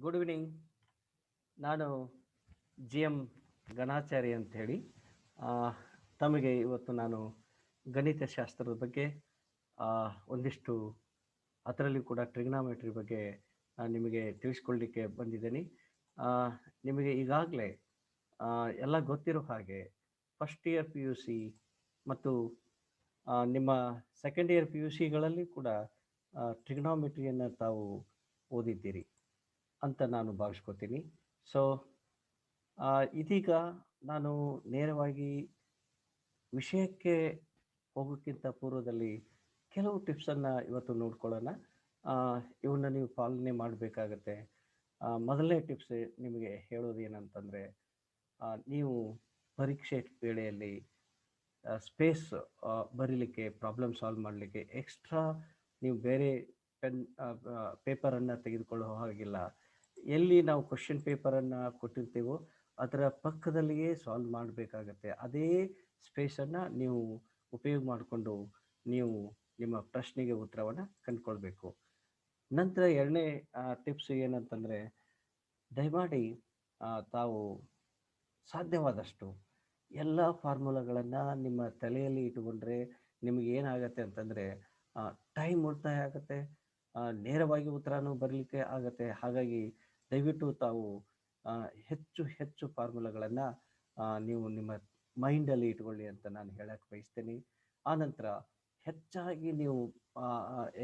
Good evening. ನಾನು G M Ganachari ಅಂಥೇಳಿ ಆ, ತಮಗೆ ಇವತ್ತು ನಾನು ಗಣಿತಶಾಸ್ತ್ರದ ಬಗ್ಗೆ ಆ, ಒಂದಿಷ್ಟು ಅದರಲ್ಲಿ ಕೂಡ ಟ್ರಿಗ್ನಾಮೆಟ್ರಿ ಬಗ್ಗೆ ನಿಮಗೆ ತಿಳಿಸ್ಕೊಳ್ಲಿಕ್ಕೆ ಬಂದಿದ್ದೀನಿ. ಆ, ನಿಮಗೆ ಈಗಾಗಲೇ ಎಲ್ಲ ಗೊತ್ತಿರೋ ಹಾಗೆ first year P U C ಮತ್ತು ನಿಮ್ಮ ಸೆಕೆಂಡ್ ಇಯರ್ ಪಿ ಯು ಸಿಗಳಲ್ಲಿ ಕೂಡ ಟ್ರಿಗ್ನಾಮೆಟ್ರಿಯನ್ನು ತಾವು ಓದಿದ್ದೀರಿ ಅಂತ ನಾನು ಭಾವಿಸ್ಕೊತೀನಿ. ಸೊ ಇದೀಗ ನಾನು ನೇರವಾಗಿ ವಿಷಯಕ್ಕೆ ಹೋಗೋಕ್ಕಿಂತ ಪೂರ್ವದಲ್ಲಿ ಕೆಲವು ಟಿಪ್ಸನ್ನು ಇವತ್ತು ನೋಡ್ಕೊಳ್ಳೋಣ. ಇವನ್ನ ನೀವು ಪಾಲನೆ ಮಾಡಬೇಕಾಗತ್ತೆ. ಮೊದಲನೇ ಟಿಪ್ಸ್ ನಿಮಗೆ ಹೇಳೋದು ಏನಂತಂದರೆ, ನೀವು ಪರೀಕ್ಷೆ ವೇಳೆಯಲ್ಲಿ ಸ್ಪೇಸ್ ಬರೀಲಿಕ್ಕೆ, ಪ್ರಾಬ್ಲಮ್ ಸಾಲ್ವ್ ಮಾಡಲಿಕ್ಕೆ ಎಕ್ಸ್ಟ್ರಾ ನೀವು ಬೇರೆ ಪೆನ್ ಪೇಪರನ್ನು ತೆಗೆದುಕೊಳ್ಳೋ ಹಾಗಿಲ್ಲ. ಎಲ್ಲಿ ನಾವು ಕ್ವಶನ್ ಪೇಪರನ್ನು ಕೊಟ್ಟಿರ್ತೀವೋ ಅದರ ಪಕ್ಕದಲ್ಲಿಯೇ ಸಾಲ್ವ್ ಮಾಡಬೇಕಾಗತ್ತೆ. ಅದೇ ಸ್ಪೇಸನ್ನು ನೀವು ಉಪಯೋಗ ಮಾಡಿಕೊಂಡು ನೀವು ನಿಮ್ಮ ಪ್ರಶ್ನೆಗೆ ಉತ್ತರವನ್ನು ಕಂಡುಕೊಳ್ಬೇಕು. ನಂತರ ಎರಡನೇ ಟಿಪ್ಸ್ ಏನಂತಂದರೆ, ದಯಮಾಡಿ ತಾವು ಸಾಧ್ಯವಾದಷ್ಟು ಎಲ್ಲ ಫಾರ್ಮುಲಾಗಳನ್ನು ನಿಮ್ಮ ತಲೆಯಲ್ಲಿ ಇಟ್ಟುಕೊಂಡ್ರೆ ನಿಮಗೆ ಏನಾಗತ್ತೆ ಅಂತಂದರೆ ಟೈಮ್ ಉಳಿತಾಯ ಆಗುತ್ತೆ, ನೇರವಾಗಿ ಉತ್ತರನೂ ಬರಲಿಕ್ಕೆ ಆಗುತ್ತೆ. ಹಾಗಾಗಿ ದಯವಿಟ್ಟು ತಾವು ಹೆಚ್ಚು ಹೆಚ್ಚು ಫಾರ್ಮುಲಾಗಳನ್ನು ನೀವು ನಿಮ್ಮ ಮೈಂಡಲ್ಲಿ ಇಟ್ಕೊಳ್ಳಿ ಅಂತ ನಾನು ಹೇಳಕ್ಕೆ ಬಯಸ್ತೀನಿ. ಆನಂತರ ಹೆಚ್ಚಾಗಿ ನೀವು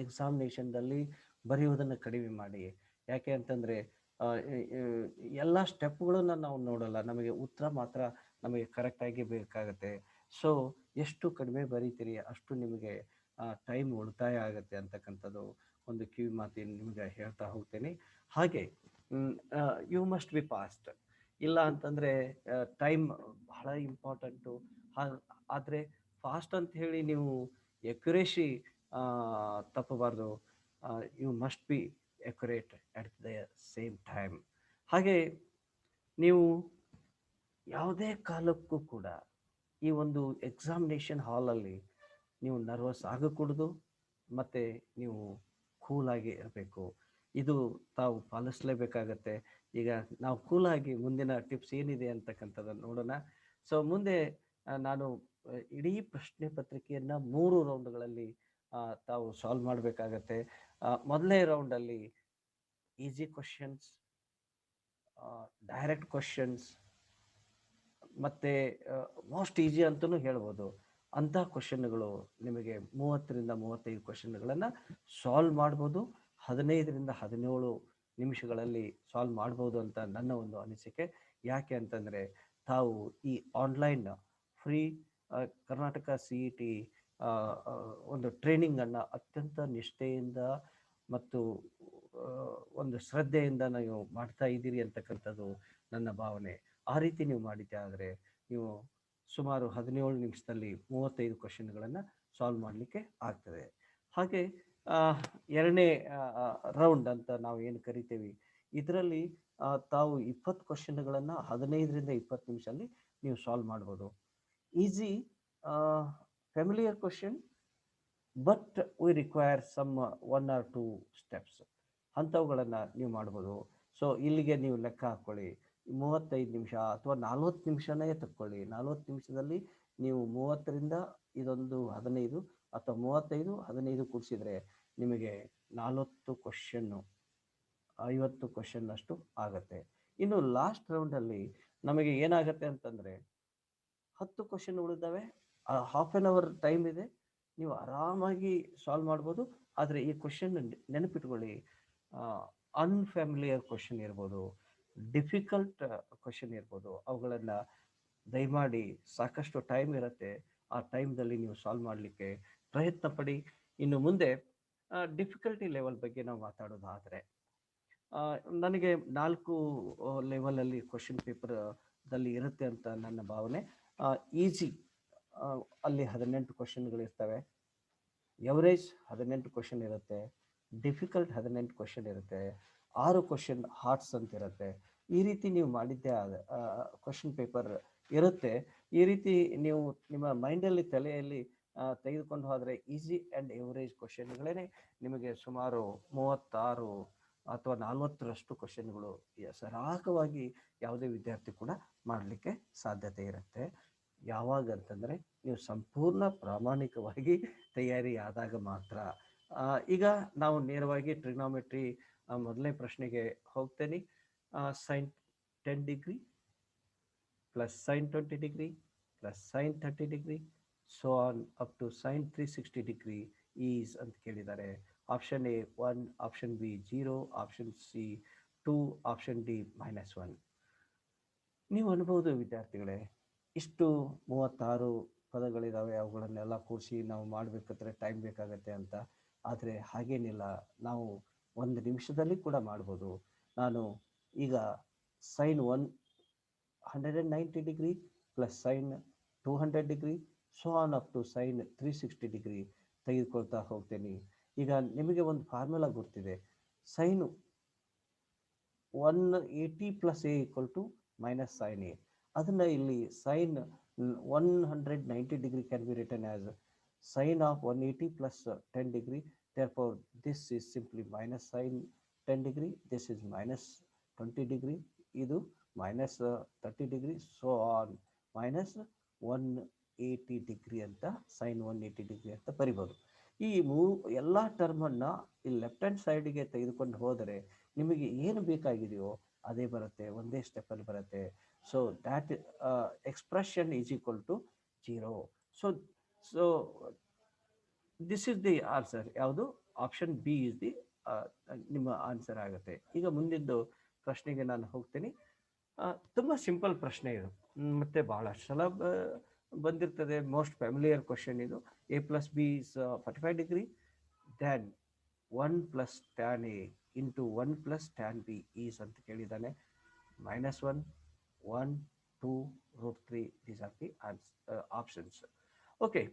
ಎಕ್ಸಾಮಿನೇಷನ್ದಲ್ಲಿ ಬರೆಯುವುದನ್ನು ಕಡಿಮೆ ಮಾಡಿ. ಯಾಕೆ ಅಂತಂದರೆ ಎಲ್ಲ ಸ್ಟೆಪ್ಗಳನ್ನು ನಾವು ನೋಡೋಲ್ಲ, ನಮಗೆ ಉತ್ತರ ಮಾತ್ರ ನಮಗೆ ಕರೆಕ್ಟಾಗಿ ಬೇಕಾಗುತ್ತೆ. ಸೊ ಎಷ್ಟು ಕಡಿಮೆ ಬರೀತೀರಿ ಅಷ್ಟು ನಿಮಗೆ ಟೈಮ್ ಉಳಿತಾಯ ಆಗುತ್ತೆ ಅಂತಕ್ಕಂಥದ್ದು ಒಂದು ಕಿವಿ ಮಾತಿನ ನಿಮಗೆ ಹೇಳ್ತಾ ಹೋಗ್ತೀನಿ. ಹಾಗೆ ಯು ಮಸ್ಟ್ ಬಿ ಫಾಸ್ಟ್. ಇಲ್ಲ ಅಂತಂದರೆ ಟೈಮ್ ಬಹಳ ಇಂಪಾರ್ಟೆಂಟು. ಆದರೆ ಫಾಸ್ಟ್ ಅಂತ ಹೇಳಿ ನೀವು ಎಕ್ಯುರೇಸಿ ತಪ್ಪಬಾರ್ದು. You must be accurate at the same time. ಹಾಗೆ ನೀವು ಯಾವುದೇ ಕಾಲಕ್ಕೂ ಕೂಡ ಈ ಒಂದು ಎಕ್ಸಾಮಿನೇಷನ್ ಹಾಲಲ್ಲಿ ನೀವು ನರ್ವಸ್ ಆಗಕೂಡದು ಮತ್ತು ನೀವು ಕೂಲಾಗಿ ಇರಬೇಕು. ಇದು ತಾವು ಪಾಲಿಸಲೇಬೇಕಾಗತ್ತೆ. ಈಗ ನಾವು ಕೂಲಾಗಿ ಮುಂದಿನ ಟಿಪ್ಸ್ ಏನಿದೆ ಅಂತಕ್ಕಂಥದ್ದನ್ನು ನೋಡೋಣ. ಸೊ ಮುಂದೆ ನಾನು ಇಡೀ ಪ್ರಶ್ನೆ ಪತ್ರಿಕೆಯನ್ನು 3 ರೌಂಡ್ಗಳಲ್ಲಿ ತಾವು ಸಾಲ್ವ್ ಮಾಡಬೇಕಾಗತ್ತೆ. ಮೊದಲನೇ ರೌಂಡಲ್ಲಿ ಈಸಿ ಕ್ವಶನ್ಸ್, ಡೈರೆಕ್ಟ್ ಕ್ವಶನ್ಸ್ ಮತ್ತು ಮೋಸ್ಟ್ ಈಸಿ ಅಂತಲೂ ಹೇಳ್ಬೋದು. ಅಂಥ ಕ್ವಶನ್ಗಳು ನಿಮಗೆ 30ರಿಂದ 35 ಕ್ವಶನ್ಗಳನ್ನು ಸಾಲ್ವ್ ಮಾಡ್ಬೋದು. 15ರಿಂದ 17 ನಿಮಿಷಗಳಲ್ಲಿ ಸಾಲ್ವ್ ಮಾಡ್ಬೋದು ಅಂತ ನನ್ನ ಒಂದು ಅನಿಸಿಕೆ. ಯಾಕೆ ಅಂತಂದರೆ ತಾವು ಈ ಆನ್ಲೈನ್ ಫ್ರೀ ಕರ್ನಾಟಕ CET ಒಂದು ಟ್ರೈನಿಂಗನ್ನು ಅತ್ಯಂತ ನಿಷ್ಠೆಯಿಂದ ಮತ್ತು ಒಂದು ಶ್ರದ್ಧೆಯಿಂದ ನೀವು ಮಾಡ್ತಾ ಇದ್ದೀರಿ ಅಂತಕ್ಕಂಥದ್ದು ನನ್ನ ಭಾವನೆ. ಆ ರೀತಿ ನೀವು ಮಾಡಿದ್ದೆ ಆದರೆ ನೀವು ಸುಮಾರು 17 ನಿಮಿಷದಲ್ಲಿ 35 ಕ್ವಶನ್ಗಳನ್ನು ಸಾಲ್ವ್ ಮಾಡಲಿಕ್ಕೆ ಆಗ್ತದೆ. ಹಾಗೆ ಎರಡನೇ ರೌಂಡ್ ಅಂತ ನಾವು ಏನು ಕರಿತೀವಿ, ಇದರಲ್ಲಿ ತಾವು 20 ಕ್ವಶನ್ಗಳನ್ನು 15ರಿಂದ 20 ನಿಮಿಷದಲ್ಲಿ ನೀವು ಸಾಲ್ವ್ ಮಾಡ್ಬೋದು. Easy familiar question, but we require some 1 or 2 steps, ಅಂಥವುಗಳನ್ನು ನೀವು ಮಾಡ್ಬೋದು. ಸೊ ಇಲ್ಲಿಗೆ ನೀವು ಲೆಕ್ಕ ಹಾಕ್ಕೊಳ್ಳಿ, 35 ನಿಮಿಷ ಅಥವಾ 40 ನಿಮಿಷನೇ ತಕ್ಕೊಳ್ಳಿ. 40 ನಿಮಿಷದಲ್ಲಿ ನೀವು 30ರಿಂದ ಇದೊಂದು 15 ಅಥವಾ 35 15 ಕೂಡಿಸಿದರೆ ನಿಮಗೆ 40 ಕ್ವಶನ್ನು 50 ಕ್ವಶನ್ ಅಷ್ಟು ಆಗುತ್ತೆ. ಇನ್ನು ಲಾಸ್ಟ್ ರೌಂಡಲ್ಲಿ ನಮಗೆ ಏನಾಗುತ್ತೆ ಅಂತಂದರೆ 10 ಕ್ವಶನ್ ಉಳಿದಾವೆ, ಹಾಫ್ ಆನ್ ಅವರ್ ಟೈಮ್ ಇದೆ, ನೀವು ಆರಾಮಾಗಿ ಸಾಲ್ವ್ ಮಾಡ್ಬೋದು. ಆದರೆ ಈ ಕ್ವಶನ್ ನೆನಪಿಟ್ಕೊಳ್ಳಿ, ಅನ್ಫ್ಯಾಮಿಲಿಯರ್ ಕ್ವಶನ್ ಇರ್ಬೋದು, ಡಿಫಿಕಲ್ಟ್ ಕ್ವಶನ್ ಇರ್ಬೋದು, ಅವುಗಳನ್ನು ದಯಮಾಡಿ ಸಾಕಷ್ಟು ಟೈಮ್ ಇರುತ್ತೆ, ಆ ಟೈಮ್ದಲ್ಲಿ ನೀವು ಸಾಲ್ವ್ ಮಾಡಲಿಕ್ಕೆ ಪ್ರಯತ್ನ ಪಡಿ. ಇನ್ನು ಮುಂದೆ ಡಿಫಿಕಲ್ಟಿ ಲೆವೆಲ್ ಬಗ್ಗೆ ನಾವು ಮಾತಾಡೋದಾದರೆ, ನನಗೆ 4 ಲೆವೆಲಲ್ಲಿ ಕ್ವಶನ್ ಪೇಪರ್ದಲ್ಲಿ ಇರುತ್ತೆ ಅಂತ ನನ್ನ ಭಾವನೆ. ಈಸಿ ಅಲ್ಲಿ 18 ಕ್ವಶನ್ಗಳಿರ್ತವೆ, ಎವರೇಜ್ 18 ಕ್ವಶನ್ ಇರುತ್ತೆ, ಡಿಫಿಕಲ್ಟ್ 18 ಕ್ವಶನ್ ಇರುತ್ತೆ, 6 ಕ್ವಶನ್ ಹಾರ್ಟ್ಸ್ ಅಂತ ಇರುತ್ತೆ. ಈ ರೀತಿ ನೀವು ಮಾಡಿದ್ದೇ ಕ್ವಶನ್ ಪೇಪರ್ ಇರುತ್ತೆ. ಈ ರೀತಿ ನೀವು ನಿಮ್ಮ ಮೈಂಡಲ್ಲಿ ತಲೆಯಲ್ಲಿ ತೆಗೆದುಕೊಂಡು ಹೋದರೆ ಈಸಿ ಆ್ಯಂಡ್ ಎವರೇಜ್ ಕ್ವಶನ್ಗಳೇ ನಿಮಗೆ ಸುಮಾರು 36 ಅಥವಾ 40ರಷ್ಟು ಕ್ವಶನ್ಗಳು ಸರಾಗವಾಗಿ ಯಾವುದೇ ವಿದ್ಯಾರ್ಥಿ ಕೂಡ ಮಾಡಲಿಕ್ಕೆ ಸಾಧ್ಯತೆ ಇರುತ್ತೆ. ಯಾವಾಗ ಅಂತಂದರೆ ನೀವು ಸಂಪೂರ್ಣ ಪ್ರಾಮಾಣಿಕವಾಗಿ ತಯಾರಿ ಆದಾಗ ಮಾತ್ರ. ಈಗ ನಾವು ನೇರವಾಗಿ ಟ್ರಿಗ್ನಾಮೆಟ್ರಿ ಮೊದಲನೇ ಪ್ರಶ್ನೆಗೆ ಹೋಗ್ತೇನೆ. Sine 10 degree plus sine 20 degree plus sine 30 degree so on up to sine 360 degree is ಅಂತ ಕೇಳಿದ್ದಾರೆ. Option A 1, option B 0, option C 2, option D -1. ನೀವು ಅನ್ಬೋದು ವಿದ್ಯಾರ್ಥಿಗಳೇ, ಇಷ್ಟು 36 ಪದಗಳಿದ್ದಾವೆ, ಅವುಗಳನ್ನೆಲ್ಲ ಕೂಡಿಸಿ ನಾವು ಮಾಡಬೇಕಾದ್ರೆ ಟೈಮ್ ಬೇಕಾಗತ್ತೆ ಅಂತ. ಆದರೆ ಹಾಗೇನಿಲ್ಲ, ನಾವು 1 ನಿಮಿಷದಲ್ಲಿ ಕೂಡ ಮಾಡ್ಬೋದು. ನಾನು ಈಗ sine 190 degree plus sine 200 degree so on up to sine 360 degree ತೆಗೆದುಕೊಳ್ತಾ ಹೋಗ್ತೇನೆ. ಈಗ ನಿಮಗೆ ಒಂದು ಫಾರ್ಮುಲಾ ಗೊತ್ತಿದೆ, sine 180 plus A equal to minus sine A. ಅದನ್ನು ಇಲ್ಲಿ sine 190 degree can be written as sine of 180 plus 10 degree. therefore this is simply minus sin 10 degree, this is minus 20 degree, ಇದು minus 30 degree, so on minus 180 degree ಅಂತ sin 180 degree ಅಂತ ಬರಿಬೋದು. ಈ ಎಲ್ಲ ಟರ್ಮನ್ನು ಈ left hand ಸೈಡ್ಗೆ ತೆಗೆದುಕೊಂಡು ಹೋದರೆ ನಿಮಗೆ ಏನು ಬೇಕಾಗಿದೆಯೋ ಅದೇ ಬರುತ್ತೆ, ಒಂದೇ ಸ್ಟೆಪ್ಪಲ್ಲಿ ಬರುತ್ತೆ. So that expression is equal to 0. So this is the answer. ಯಾವುದು? ಆಪ್ಷನ್ ಬಿ ಇಸ್ ದಿ ನಿಮ್ಮ ಆನ್ಸರ್ ಆಗುತ್ತೆ. ಈಗ ಮುಂದಿದ್ದು ಪ್ರಶ್ನೆಗೆ ನಾನು ಹೋಗ್ತೀನಿ. ತುಂಬ ಸಿಂಪಲ್ ಪ್ರಶ್ನೆ ಇದು, ಮತ್ತು ಭಾಳಷ್ಟು ಸಲ ಬಂದಿರ್ತದೆ. ಮೋಸ್ಟ್ ಫ್ಯಾಮಿಲಿಯರ್ ಕ್ವಶನ್ ಇದು. A plus B is 45 degree, then 1 plus tan A into 1 plus tan B is ಅಂತ ಕೇಳಿದ್ದಾನೆ. -1, 1, 2, √3 these are the options. Okay,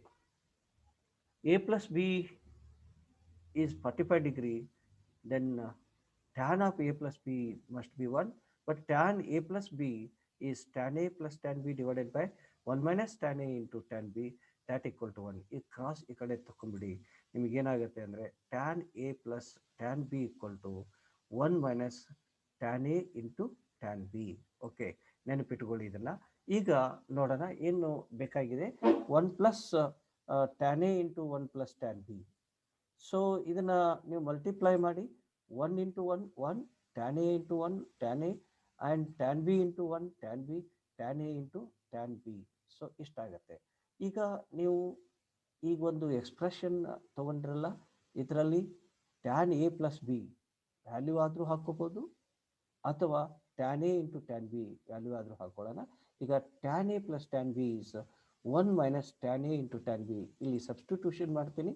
a plus b is 45 degree, then tan of a plus b must be 1, but tan a plus b is tan a plus tan b divided by 1 minus tan a into tan b, that equal to 1. ಈ cross ಈ ಕಡೆ ತಗೊಂಡ್ಬಿಡಿ, ನಿಮಗೇನಾಗುತ್ತೆ ಅಂದರೆ tan a plus tan b equal to 1 minus tan a into tan b. Okay, ನೆನಪಿಟ್ಕೊಳ್ಳಿ ಇದನ್ನು. ಈಗ ನೋಡೋಣ ಏನು ಬೇಕಾಗಿದೆ. 1 plus tan a into 1 plus tan b. So ಇದನ್ನು ನೀವು ಮಲ್ಟಿಪ್ಲೈ ಮಾಡಿ. 1 into 1, 1, tan a into 1, tan a, and tan b into 1, tan b, tan a into tan b. So ಇಷ್ಟಾಗತ್ತೆ. ಈಗ ನೀವು ಈಗ ಒಂದು ಎಕ್ಸ್ಪ್ರೆಷನ್ ತೊಗೊಂಡ್ರಲ್ಲ, ಇದರಲ್ಲಿ tan a plus B value ಆದರೂ ಹಾಕ್ಕೋಬೋದು, ಅಥವಾ tan a into tan b value ಆದರೂ ಹಾಕ್ಕೊಳ್ಳೋಣ. ಈಗ tan a plus tan b is 1 minus tan A into tan B. ಇಲ್ಲಿ ಸಬ್ಸ್ಟಿಟ್ಯೂಷನ್ ಮಾಡ್ತೀನಿ.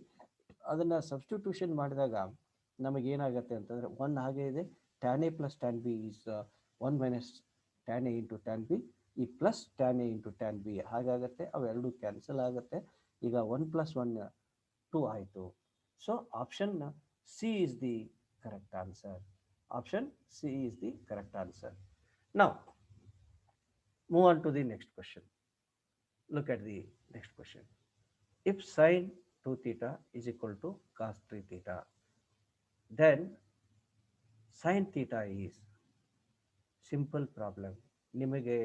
ಅದನ್ನು ಸಬ್ಸ್ಟಿಟ್ಯೂಷನ್ ಮಾಡಿದಾಗ ನಮಗೇನಾಗುತ್ತೆ ಅಂತಂದರೆ 1 ಹಾಗೆ ಇದೆ. Tan A plus tan B is 1 minus tan A into tan B. ಈ plus tan A into tan B ಹಾಗಾಗುತ್ತೆ, ಅವೆರಡು ಕ್ಯಾನ್ಸಲ್ ಆಗುತ್ತೆ. ಈಗ 1 ಪ್ಲಸ್ 1 2 ಆಯಿತು. So option C is the correct answer. Option C is the correct answer. Now move on to the next question. Look at the next question. If sin 2 theta is equal to cos 3 theta, then sin theta is simple problem. ನಿಮಗೆ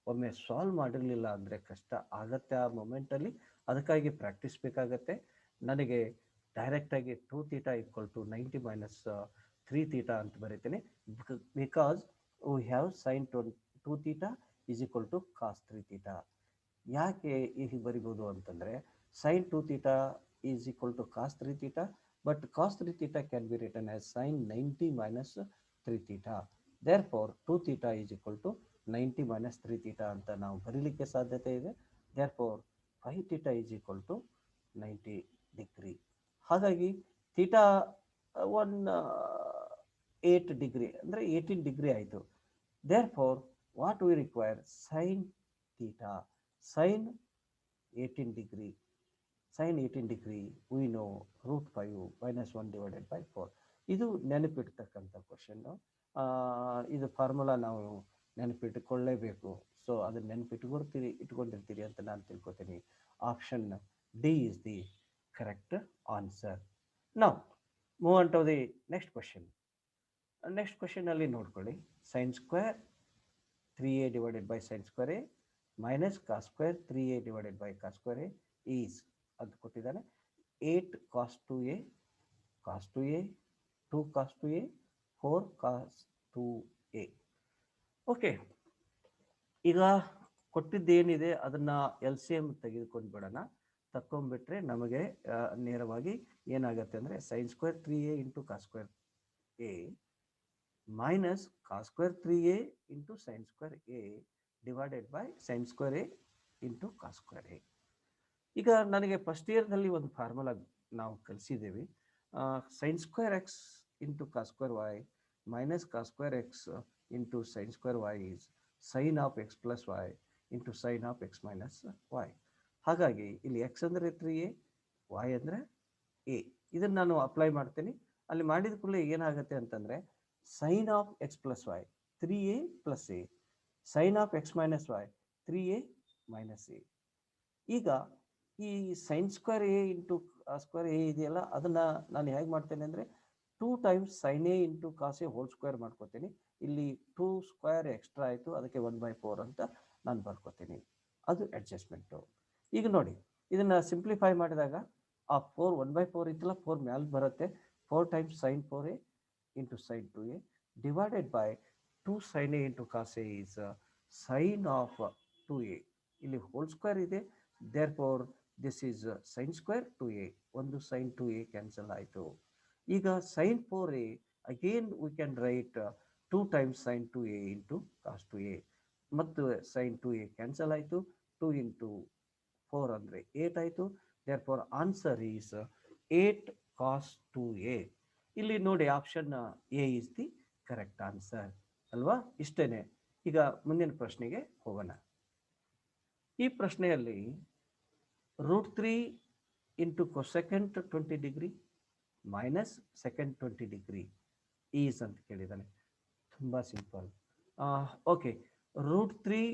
ಒಮ್ಮೆ solve ಮಾಡಿರಲಿಲ್ಲ ಅಂದರೆ ಕಷ್ಟ ಆಗತ್ತೆ ಆ ಮೊಮೆಂಟಲ್ಲಿ, ಅದಕ್ಕಾಗಿ practice ಬೇಕಾಗತ್ತೆ. ನನಗೆ ಡೈರೆಕ್ಟಾಗಿ 2 theta equal to 90 minus 3 theta ಅಂತ ಬರೀತೀನಿ. Because we have sin 2 theta is equal to cos 3 theta. ಯಾಕೆ ಹೀಗೆ ಬರಿಬೋದು ಅಂತಂದರೆ sin 2 theta is equal to cos 3 theta, but cos 3 theta can be written as sin 90 minus 3 theta. therefore 2 theta is equal to 90 minus 3 theta ಅಂತ ನಾವು ಬರೀಲಿಕ್ಕೆ ಸಾಧ್ಯತೆ ಇದೆ. therefore 5 theta is equal to 90 degree. ಹಾಗಾಗಿ ಥೀಟಾ 8 ಡಿಗ್ರಿ ಅಂದರೆ 18 degree ಆಯಿತು. therefore what we require, sin theta sin 18 degree, sin 18 degree we know √5 minus 1 divided by 4. ಇದು ನೆನಪಿಡ್ತಕ್ಕಂಥ question. ಇದು ಫಾರ್ಮುಲಾ ನಾವು ನೆನಪಿಟ್ಟುಕೊಳ್ಳೇಬೇಕು. ಸೊ ಅದನ್ನು ಇಟ್ಕೊಂಡಿರ್ತೀರಿ ಅಂತ ನಾನು ತಿಳ್ಕೊತೀನಿ. Option D is the correct answer. Now move on to the next question. Next question ಅಲ್ಲಿ ನೋಡ್ಕೊಳ್ಳಿ, sine square 3a divided by sine square A minus cos square 3a divided by cos square A is ಅಂತ ಕೊಟ್ಟಿದ್ದಾನೆ. 8 cos 2a ಕಾಸ್ 2a 2 ಕಾಸ್ 2a 4 ಕಾಸ್ 2a. Okay, ಈಗ ಕೊಟ್ಟಿದ್ದೇನಿದೆ ಅದನ್ನ L C M ತೆಗೆದುಕೊಂಡು ಬಿಡೋಣ. ತಕ್ಕೊಂಡ್ಬಿಟ್ರೆ ನಮಗೆ ನೇರವಾಗಿ ಏನಾಗುತ್ತೆ ಅಂದರೆ sine square 3a into cos square A minus cos square 3a into sine square A divided by sine square A into cos square A. ಈಗ ನನಗೆ ಫಸ್ಟ್ ಇಯರ್ನಲ್ಲಿ ಒಂದು ಫಾರ್ಮುಲಾ ನಾವು ಕಲಿಸಿದ್ದೇವೆ, sine square X into cos square Y minus cos square X into sine square Y is sine of X plus Y into sine of X minus Y. ಹಾಗಾಗಿ ಇಲ್ಲಿ X ಅಂದರೆ 3a, Y ಅಂದರೆ A. ಇದನ್ನು ನಾನು apply ಮಾಡ್ತೀನಿ. ಅಲ್ಲಿ ಮಾಡಿದ ಕೂಡಲೇ ಏನಾಗುತ್ತೆ ಅಂತಂದರೆ sine of X plus Y 3a plus A, sine of X minus Y 3a minus A. ಈಗ ಈ sine square A into square A ಇದೆಯಲ್ಲ, ಅದನ್ನು ನಾನು ಹೇಗೆ ಮಾಡ್ತೇನೆ ಅಂದರೆ 2 times sine A into cos A whole square ಮಾಡ್ಕೋತೀನಿ. ಇಲ್ಲಿ 2 ಸ್ಕ್ವೇರ್ ಎಕ್ಸ್ಟ್ರಾ ಆಯಿತು, ಅದಕ್ಕೆ 1/4 ಅಂತ ನಾನು ಬರ್ಕೋತೀನಿ. ಅದು ಅಡ್ಜಸ್ಟ್ಮೆಂಟು. ಈಗ ನೋಡಿ, ಇದನ್ನು ಸಿಂಪ್ಲಿಫೈ ಮಾಡಿದಾಗ ಆ 4 1/4 ಇತ್ತಲ್ಲ, 4 ಮ್ಯಾಲೆ ಬರುತ್ತೆ. 4 times sine 4a into sine 2a divided by 2 sine A into cos A is sine of 2a. ಇಲ್ಲಿ ಹೋಲ್ ಸ್ಕ್ವೇರ್ ಇದೆ, therefore this is sine square 2a. ಒಂದು ಸೈನ್ 2a ಕ್ಯಾನ್ಸಲ್ ಆಯಿತು. ಈಗ sine 4a again we can write 2 times sine 2a into cos 2a. ಮತ್ತು sign 2a cancel ಆಯಿತು. 2 into 4 ಅಂದರೆ 8 ಆಯಿತು. Therefore answer is 8 cos 2a. ಇಲ್ಲಿ ನೋಡಿ, option A is the correct answer ಅಲ್ವಾ? ಇಷ್ಟೇನೆ. ಈಗ ಮುಂದಿನ ಪ್ರಶ್ನೆಗೆ ಹೋಗೋಣ. ಈ ಪ್ರಶ್ನೆಯಲ್ಲಿ √3 into cosecant 20 degree minus secant 20 degree is ಅಂತ ಕೇಳಿದ್ದಾನೆ. ತುಂಬ simple. Okay, √3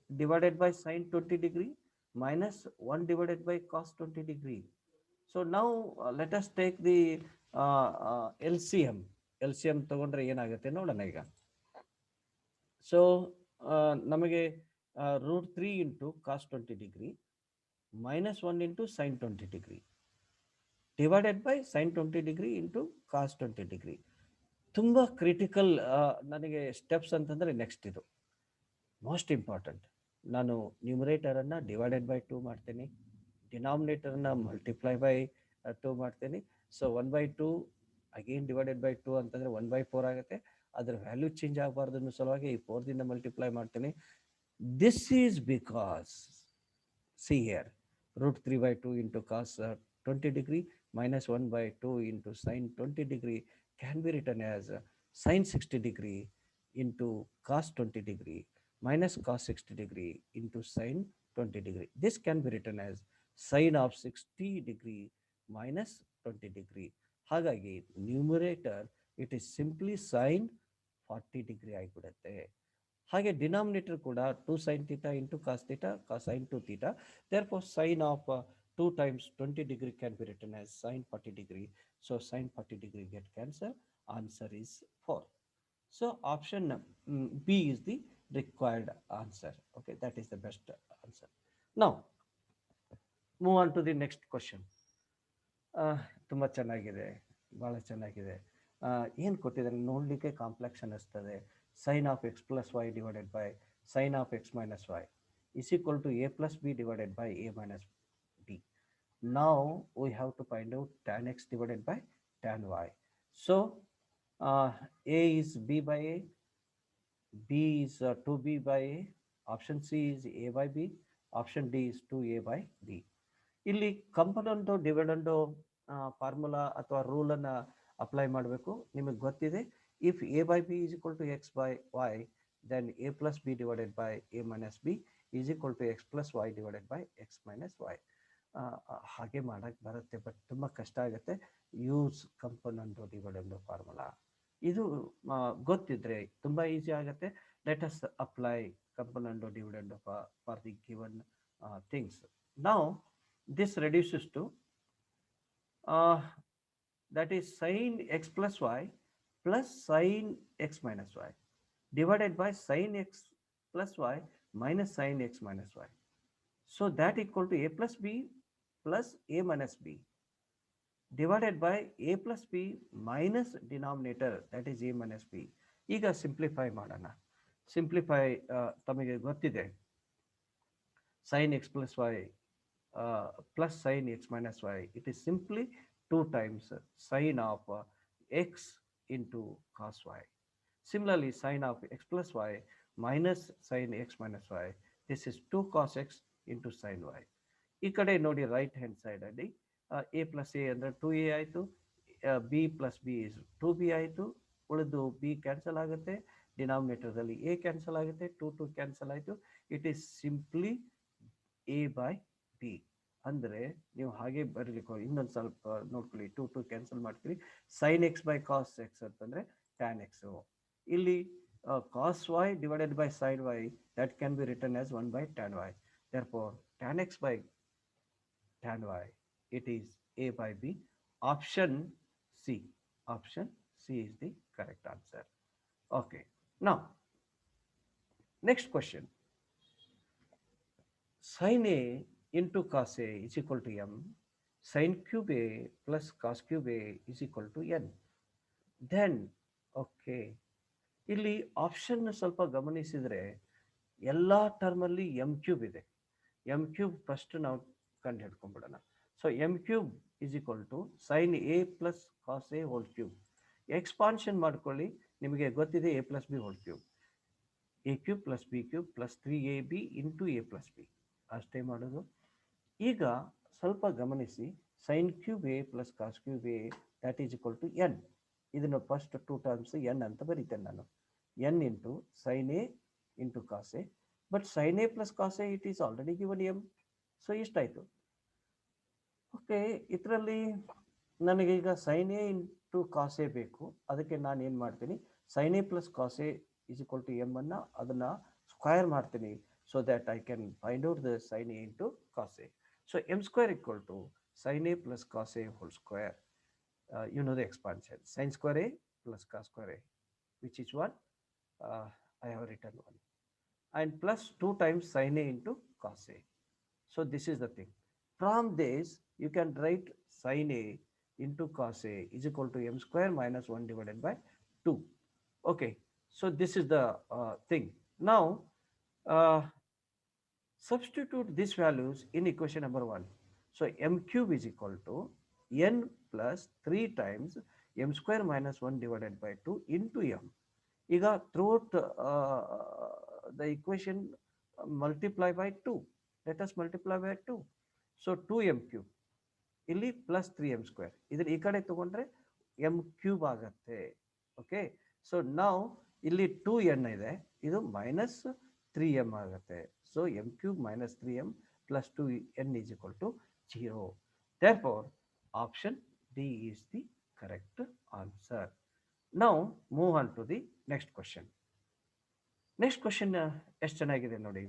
divided by sine 20 degree minus 1 divided by cos 20 degree. So now let us take the LCM. LCM ತಗೊಂಡ್ರೆ ಏನಾಗುತ್ತೆ ನೋಡೋಣ ಈಗ. ಸೊ ನಮಗೆ √3 into cos 20 degree minus 1 into sine 20 degree divided by sine 20 degree into cos 20 degree. ತುಂಬ critical ನನಗೆ steps ಅಂತಂದರೆ next ಇದು most important. ನಾನು ನ್ಯೂಮರೇಟರನ್ನು ಡಿವೈಡೆಡ್ ಬೈ 2 ಮಾಡ್ತೀನಿ, ಡಿನಾಮಿನೇಟರನ್ನು ಮಲ್ಟಿಪ್ಲೈ ಬೈ 2 ಮಾಡ್ತೀನಿ. ಸೊ 1/2 ಅಗೇನ್ ಡಿವೈಡೆಡ್ ಬೈ 2 ಅಂತಂದರೆ 1/4 ಆಗುತ್ತೆ. ಅದರ ವ್ಯಾಲ್ಯೂ ಚೇಂಜ್ ಆಗಬಾರ್ದು ಅನ್ನೋ ಸಲುವಾಗಿ ಈ 4ದಿಂದ ಮಲ್ಟಿಪ್ಲೈ ಮಾಡ್ತೀನಿ. This is because see here √3/2 into cos 20 degree minus 1/2 into sine 20 degree can be written as sine 60 degree into cos 20 degree minus cos 60 degree into sin 20 degree. This can be written as sin of 60 degree minus 20 degree. ಹಾಗಾಗಿ numerator it is simply sine 40 degree ಆಗಿಬಿಡುತ್ತೆ. ಹಾಗೆ denominator ಕೂಡ 2 sin theta into cos theta sin 2 theta. Therefore sine of 2 times 20 degree can be written as sin 40 degree. So sin 40 degree get cancelled. Answer is 4. So option B is the required answer. Okay, that is the best answer. Now move on to the next question. ತುಂಬ ಚೆನ್ನಾಗಿದೆ, ಭಾಳ ಚೆನ್ನಾಗಿದೆ. ಏನು ಕೊಟ್ಟಿದ್ದಾರೆ ನೋಡಲಿಕ್ಕೆ complex ಅನ್ನಿಸ್ತದೆ. Sine of X plus Y divided by sine of X minus Y is equal to A plus B divided by A minus B. Now we have to find out tan x divided by tan y. So a is b by a, b is 2b by a, option C is a by b, option D is 2a by b. ಇಲ್ಲಿ ಕಂಪೊನೆಂಟು dividend formula ಅಥವಾ ರೂಲನ್ನು apply ಮಾಡಬೇಕು. ನಿಮಗೆ ಗೊತ್ತಿದೆ, if a by b is equal to x by y then a plus B divided by A minus b is equal to x plus Y divided by x minus y. ಹಾಗೆ ಮಾಡೋಕ್ಕೆ ಬರುತ್ತೆ, but ತುಂಬ ಕಷ್ಟ ಆಗುತ್ತೆ. Use component dividend formula. ಇದು ಗೊತ್ತಿದ್ರೆ ತುಂಬ easy ಆಗುತ್ತೆ. Let us apply component dividend for the given things. Now this reduces to that is sin x plus y plus sin x minus y divided by sin x plus y minus sin x minus y. So that equal to a plus b plus a minus b divided by a plus b minus denominator that is a minus b. ಈಗ simplify ಮಾಡೋಣ. Simplify ತಮಗೆ ಗೊತ್ತಿದೆ sin x plus y plus sin x minus y. It is simply 2 times sin of x into cos y. Similarly, sin of x plus y minus sin x minus y. This is 2 cos x into sin y. ಈ ಕಡೆ ನೋಡಿ right hand side ಅಲ್ಲಿ A plus A ಅಂದರೆ 2a ಆಯಿತು, B plus B is 2b ಆಯಿತು, ಉಳಿದು B cancel ಆಗುತ್ತೆ, ಡಿನಾಮಿನೇಟರ್ದಲ್ಲಿ A cancel ಆಗುತ್ತೆ, 2 ಕ್ಯಾನ್ಸಲ್ ಆಯಿತು. It is simply A by B. ಅಂದರೆ ನೀವು ಹಾಗೆ ಬರಲಿಕ್ಕೆ ಇನ್ನೊಂದು ಸ್ವಲ್ಪ ನೋಡ್ಕೊಳ್ಳಿ, 2 ಕ್ಯಾನ್ಸಲ್ ಮಾಡ್ತೀರಿ, sine X by cos X ಅಂತಂದರೆ ಟ್ಯಾನ್ ಎಕ್ಸು. ಇಲ್ಲಿ cos Y divided by sine Y that can be written as 1 by tan Y. therefore tan x by tan y, it is a by b. Option C. Option C is the correct answer. Okay. Now, next question. Sin A into cos A is equal to m. Sin cube A plus cos cube A is equal to n. Then, okay. ಇಲ್ಲಿ option ಸ್ವಲ್ಪ ಗಮನಿಸಿದರೆ ಎಲ್ಲ ಟರ್ಮಲ್ಲಿ m cube ಇದೆ. M cube first ನಾವು ಕಂಡು ಹಿಡ್ಕೊಂಡ್ಬಿಡೋಣ. So m cube is equal to sine a plus cos A whole cube. Expansion ಮಾಡ್ಕೊಳ್ಳಿ, ನಿಮಗೆ ಗೊತ್ತಿದೆ a plus b whole cube. A cube plus b cube plus 3ab into a plus b, ಅಷ್ಟೇ ಮಾಡೋದು. ಈಗ ಸ್ವಲ್ಪ ಗಮನಿಸಿ, sine cube a plus cos cube a that is equal to n. ಇದನ್ನು first 2 terms n ಅಂತ ಬರೀತೇನೆ ನಾನು. N into sine A into cos a. But sine a plus cos a it is already given m. So ಇಷ್ಟಾಯಿತು. Okay, ಇದರಲ್ಲಿ ನನಗೀಗ sine A into cos a ಬೇಕು. ಅದಕ್ಕೆ ನಾನು ಏನು ಮಾಡ್ತೀನಿ, sine a plus cos a is equal to m ಅನ್ನು ಅದನ್ನು ಸ್ಕ್ವಯರ್ ಮಾಡ್ತೀನಿ. So that I can find out the sine A into cos a. So m square equal to sine a plus cos A whole square. You know the expansion, sin square a plus cos square a, which is what I have written 1, and plus 2 times sin a into cos a. So this is the thing. From this you can write sin a into cos a is equal to m square minus 1 divided by 2. Okay, so this is the thing. Now substitute these values in equation number 1. So m cube is equal to n plus 3 times m square minus 1 divided by 2 into m. ಈಗ throughout the equation multiply by 2. Let us multiply by 2. So 2m cube ಇಲ್ಲಿ plus 3m square. ಇದನ್ನ ಈ ಕಡೆ ತಗೊಂಡ್ರೆ m cube ಆಗುತ್ತೆ. Okay, so ನಾವು ಇಲ್ಲಿ 2n ಇದೆ, ಇದು ಮೈನಸ್ 3m ಆಗುತ್ತೆ. So m cube minus 3m plus 2n is equal to 0. Therefore option D is the correct answer. Now move on to the next question. Next question ಎಷ್ಟು ಚೆನ್ನಾಗಿದೆ ನೋಡಿ.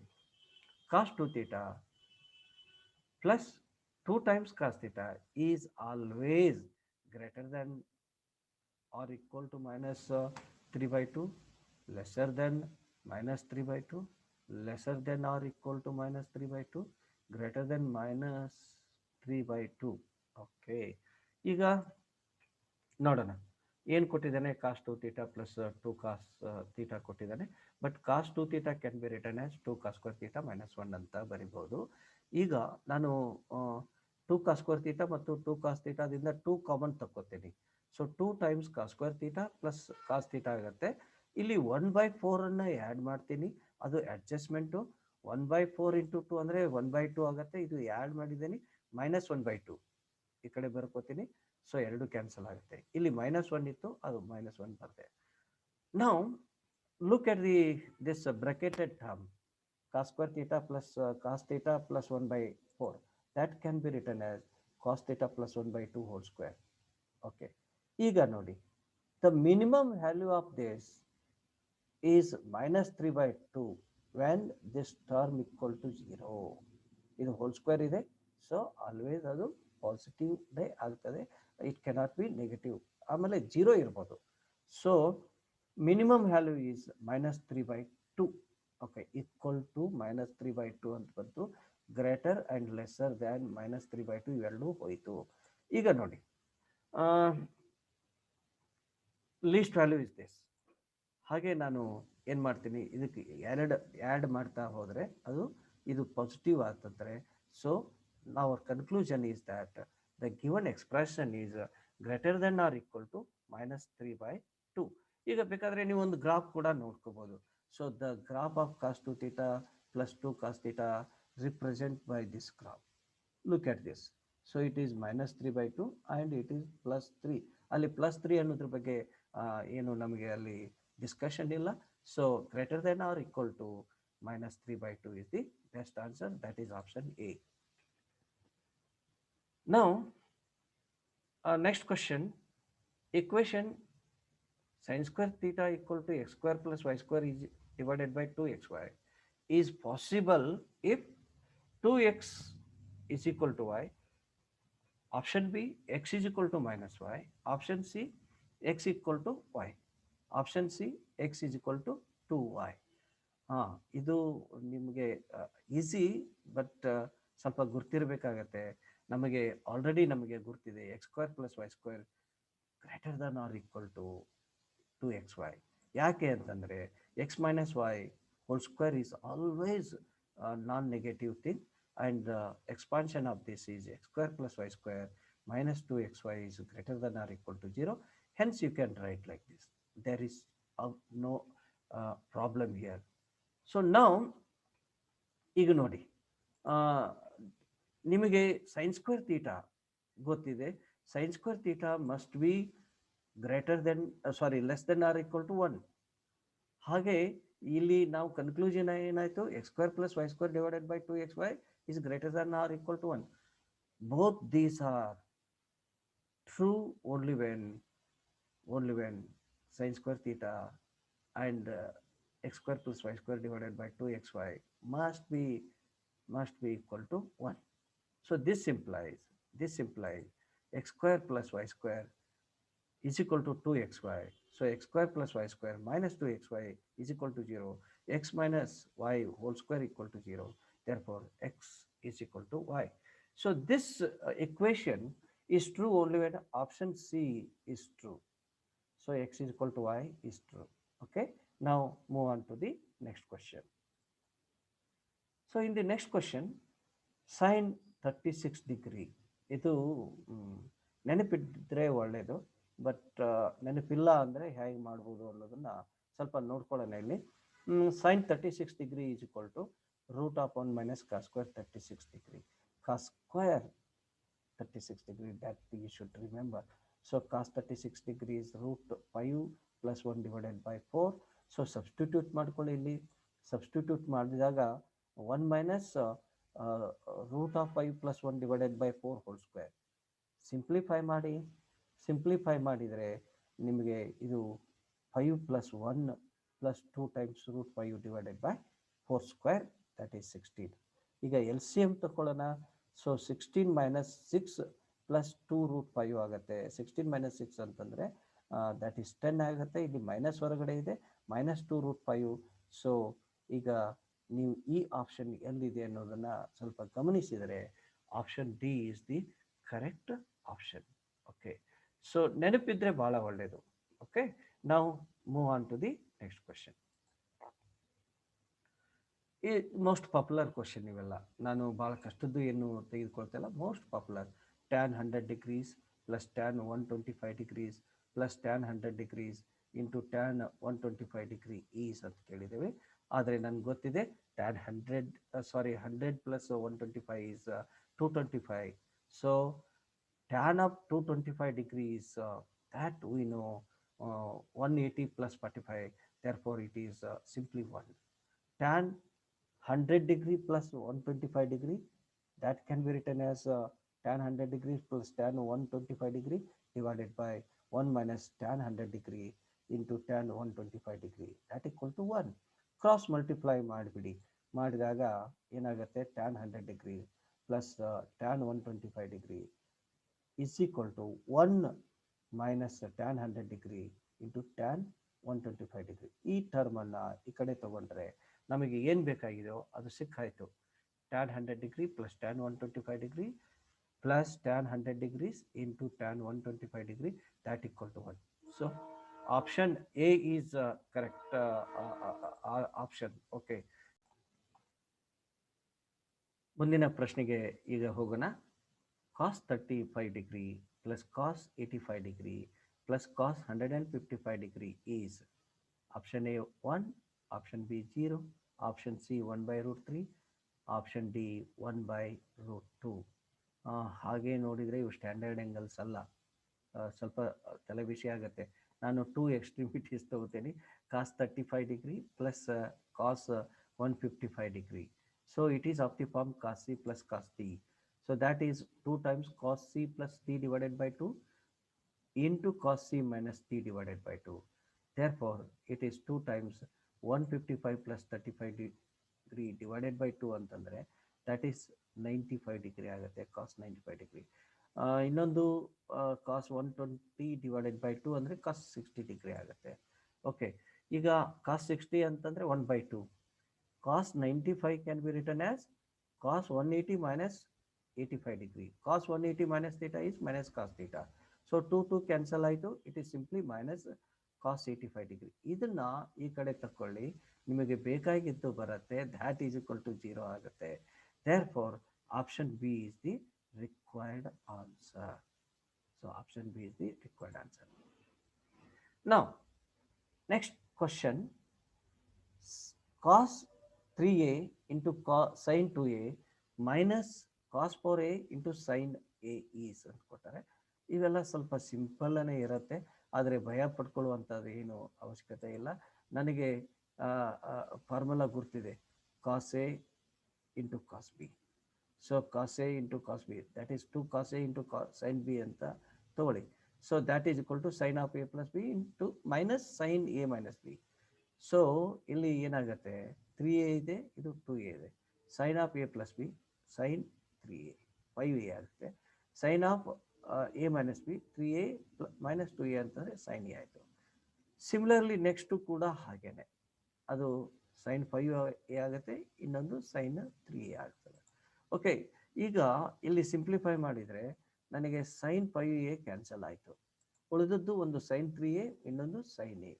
cos 2 theta plus 2 times cos theta is always greater than or equal to minus 3 by 2, lesser than minus 3 by 2, lesser than or equal to minus 3 by 2, greater than minus 3 by 2. ಓಕೆ, ಈಗ ನೋಡೋಣ ಏನು ಕೊಟ್ಟಿದ್ದಾನೆ. Cos 2 theta plus 2 cos theta ಕೊಟ್ಟಿದ್ದಾನೆ. But cos 2 theta can be written as 2 cos square theta minus 1 ಅಂತ ಬರಿಬೋದು. ಈಗ ನಾನು 2 ಕಾಸ್ ಸ್ಕ್ವೇರ್ ಥೀಟಾ ಮತ್ತು 2 ಕಾಸ್ ಥೀಟಾದಿಂದ 2 ಕಾಮನ್ ತಕ್ಕೋತೀನಿ. So 2 times cos square theta plus cos theta ಆಗುತ್ತೆ. ಇಲ್ಲಿ 1/4 ಅನ್ನು ಆ್ಯಡ್ ಮಾಡ್ತೀನಿ, ಅದು ಅಡ್ಜಸ್ಟ್ಮೆಂಟು. 1/4 ಇಂಟು 2 ಅಂದರೆ 1/2 ಆಗುತ್ತೆ. ಇದು ಆ್ಯಡ್ ಮಾಡಿದ್ದೀನಿ, ಮೈನಸ್ 1/2 ಈ ಕಡೆ ಬರ್ಕೋತೀನಿ. ಸೊ 2 ಕ್ಯಾನ್ಸಲ್ ಆಗುತ್ತೆ. ಇಲ್ಲಿ -1 ಇತ್ತು, ಅದು -1 ಬರುತ್ತೆ. Now look at this bracketed term, cos square theta plus cos theta plus 1/4. that can be written as cos theta plus 1/2 whole square. Okay, ಈಗ ನೋಡಿ, the minimum value of this is -3/2 when this term equal to 0. ಇದು hole square ಇದೆ, so always ಅದು positive day ಆಗ್ತದೆ. It cannot be negative. ಆಮೇಲೆ 0 ಇರ್ಬೋದು. So minimum value is minus 3 by 2. Okay, equal to minus 3 by 2 ಅಂತ ಬಂತು. Greater and lesser than minus 3 by 2 ಇವೆರಡೂ ಹೋಯಿತು. ಈಗ ನೋಡಿ, ಲೀಸ್ಟ್ ವ್ಯಾಲ್ಯೂ ಇಸ್ ದಿಸ್. ಹಾಗೆ ನಾನು ಏನು ಮಾಡ್ತೀನಿ, ಇದಕ್ಕೆ ಆ್ಯಡ್ ಮಾಡ್ತಾ ಹೋದರೆ ಇದು ಪಾಸಿಟಿವ್ ಆಗ್ತಂತಾರೆ. So our conclusion is that the given expression is greater than or equal to minus 3 by 2. ಈಗ ಬೇಕಾದರೆ ನೀವು ಒಂದು ಗ್ರಾಫ್ ಕೂಡ ನೋಡ್ಕೋಬೋದು. So the graph of cos 2 theta plus 2 cos theta represent by this graph. Look at this. So it is minus 3 by 2 and it is plus 3. ಅಲ್ಲಿ plus 3 ಅನ್ನೋದ್ರ ಬಗ್ಗೆ ಏನು ನಮಗೆ ಅಲ್ಲಿ discussion illa. So greater than or equal to minus 3 by 2 is the best answer. That is option A. Now next question, equation sin square theta equal to x square plus y square is divided by 2xy is possible if 2x is equal to y. Option B, x is equal to minus y. Option C, x equal to y. Option C X is equal to 2y. ಇದು ನಿಮಗೆ easy, but ಸ್ವಲ್ಪ ಗುರ್ತಿರಬೇಕಾಗತ್ತೆ. ನಮಗೆ already ನಮಗೆ ಗುರ್ತಿದೆ x square plus Y square greater than or equal to 2xy. ಯಾಕೆ ಅಂತಂದರೆ x minus y whole square is always non negative thing, and expansion of this is x square plus Y square minus 2xy is greater than or equal to 0. Hence you can write like this. There is no problem here. So now ಈಗ ನೋಡಿ, ನಿಮಗೆ sin square theta ಗೊತ್ತಿದೆ. sin square theta must be greater than less than or equal to 1. ಹಾಗೆ ಇಲ್ಲಿ ನಾವು conclusion ಏನಾಯಿತು, X square plus Y square divided by 2xy is greater than or equal to 1. Both these are true only when sin square theta and x square plus y square divided by 2xy must be equal to 1. So this implies x square plus y square is equal to 2xy. So x square plus y square minus 2xy is equal to 0. X minus y whole square equal to 0. Therefore x is equal to y. So this equation is true only when option C is true. So x is equal to y is true. Okay, now move on to the next question. So in the next question, sin 36 degree, ಇದು ನೆನಪಿದ್ರೆ ಒಳ್ಳೆಯದು, but ನೆನಪಿಲ್ಲ ಅಂದರೆ ಹೇಗೆ ಮಾಡ್ಬೋದು ಅನ್ನೋದನ್ನು ಸ್ವಲ್ಪ ನೋಡ್ಕೊಳ್ಳೋಣ ಇಲ್ಲಿ. sin 36 degree is equal to root of 1 minus cos square 36 degree. Cos square 36 degree, that you should remember. So cos 36 degree is root 5 plus 1 divided by 4. So substitute ಮಾಡ್ಕೊಳ್ಳಿ. ಇಲ್ಲಿ ಸಬ್ಸ್ಟಿಟ್ಯೂಟ್ ಮಾಡಿದಾಗ 1 minus root of 5 plus 1 divided by 4 whole square. Simplify ಮಾಡಿದರೆ ನಿಮಗೆ ಇದು 5 plus 1 plus 2 times root 5 divided by 4 square, that is 16. ಈಗ LCM ತಗೊಳ್ಳೋಣ. So 16 minus 6 plus 2 root 5 ಆಗುತ್ತೆ. 16 minus 6 ಅಂತಂದರೆ that is 10 ಆಗುತ್ತೆ. ಇಲ್ಲಿ ಮೈನಸ್ ಹೊರಗಡೆ ಇದೆ, minus 2 root 5. ಸೊ ಈಗ ನೀವು ಈ ಆಪ್ಷನ್ ಎಲ್ಲಿದೆ ಅನ್ನೋದನ್ನು ಸ್ವಲ್ಪ ಗಮನಿಸಿದರೆ option D is the correct option. Okay, so ನೆನಪಿದ್ರೆ ಭಾಳ ಒಳ್ಳೆಯದು. ಓಕೆ, ನಾವು move on to the next question. ಈ ಮೋಸ್ಟ್ ಪಾಪ್ಯುಲರ್ ಕ್ವಶನ್ ಇವೆಲ್ಲ, ನಾನು ಭಾಳ ಕಷ್ಟದ್ದು ಏನು ತೆಗೆದುಕೊಳ್ತಿಲ್ಲ. Most popular, tan 100 degrees plus tan 125 degrees plus tan 100 degrees into tan 125 degree is ಅಂತ ಕೇಳಿದ್ದೇವೆ. ಆದರೆ ನನಗೆ ಗೊತ್ತಿದೆ tan 100 plus 125 is 225. So tan of 225 degrees that we know 180 plus 45, therefore it is simply 1. Tan 100 degree plus 125 degree, that can be written as tan 100 degrees plus tan 125 degree divided by 1 minus tan 100 degree into tan 125 degree, that equal to 1. Cross multiply ಮಾಡಿಬಿಡಿ. ಮಾಡಿದಾಗ ಏನಾಗುತ್ತೆ, tan 100 degree plus tan 125 degree is equal to 1 minus tan 100 degree into tan 125 degree. ಈ ಟರ್ಮನ್ನು ಈ ಕಡೆ ತಗೊಂಡ್ರೆ ನಮಗೆ ಏನು ಬೇಕಾಗಿದೆಯೋ ಅದು ಸಿಕ್ಕಾಯಿತು. Tan 100 degree plus tan 125 degree plus tan 100 degrees into tan 125 degree that equal to 1. So option A is correct option. Okay, ಮುಂದಿನ ಪ್ರಶ್ನೆಗೆ ಈಗ ಹೋಗೋಣ. Cos 35 degree plus cos 85 degree plus cos 155 degree is option A 1, option B 0, option C 1/√3, option D 1/√2. ಹಾಗೆ ನೋಡಿದರೆ ಇವು standard angles ಅಲ್ಲ, ಸ್ವಲ್ಪ ತಲೆ ಬಿಸಿ ಆಗುತ್ತೆ. ನಾನು 2 ಎಕ್ಸ್ಟ್ರಿಮಿಟೀಸ್ ತಗೋತೀನಿ. Cos 35 degree plus cos 155 degree. So it is of the form cos C plus cos D. So that is 2 times cos C plus D divided by 2 into cos C minus D divided by 2. Therefore, it is 2 times 155 plus 35 degree divided by 2 ಅಂತಂದರೆ that is 95 degree ಆಗುತ್ತೆ, cos 95 degree. ಇನ್ನೊಂದು cos 120 divided by 2 ಅಂದರೆ cos 60 degree ಆಗುತ್ತೆ. Okay, ಈಗ cos 60 ಅಂತಂದರೆ 1/2. Cos 95 can be written as cos 180 minus 85 degree. Cos 180 minus theta is minus cos theta. So 2 cancel ಆಯಿತು. It is simply minus cos 85 degree. ಇದನ್ನ ಈ ಕಡೆ ತಕ್ಕೊಳ್ಳಿ, ನಿಮಗೆ ಬೇಕಾಗಿದ್ದು ಬರುತ್ತೆ. That is equal to 0 ಆಗುತ್ತೆ. Therefore, option B is the required answer. So option B is the required answer. Now, next question. Cos 3a into sin 2a minus cos 4a into sin a is ಅಂತ ಕೊಟ್ಟಾರೆ. ಇವೆಲ್ಲ ಸ್ವಲ್ಪ ಸಿಂಪಲ್ಲೇ ಇರುತ್ತೆ, ಆದರೆ ಭಯ ಪಡ್ಕೊಳ್ಳುವಂಥದ್ದು ಏನು ಅವಶ್ಯಕತೆ ಇಲ್ಲ. ನನಗೆ ಫಾರ್ಮುಲಾ ಗುರ್ತಿದೆ, cos a into cos b. So cos a into cos b that is 2 cos a into sine b ಅಂತ ತಗೊಳ್ಳಿ. So that is equal to sine of a plus b into minus sine a minus b. So ಇಲ್ಲಿ ಏನಾಗುತ್ತೆ, 3a ಇದೆ, ಇದು 2a ಇದೆ. Sine of a plus b sine 3a 5a ಆಗುತ್ತೆ. Sine of a minus b 3a minus 2a ಅಂತಂದರೆ sine A ಆಯಿತು. Similarly next ಕೂಡ ಹಾಗೇನೆ, ಅದು ಸೈನ್ 5a ಆಗುತ್ತೆ, ಇನ್ನೊಂದು ಸೈನ್ 3a ಆಗ್ತದೆ. ಓಕೆ, ಈಗ ಇಲ್ಲಿ ಸಿಂಪ್ಲಿಫೈ ಮಾಡಿದರೆ ನನಗೆ ಸೈನ್ 5a ಕ್ಯಾನ್ಸಲ್ ಆಯಿತು, ಉಳಿದದ್ದು ಒಂದು ಸೈನ್ 3a, ಇನ್ನೊಂದು sine A.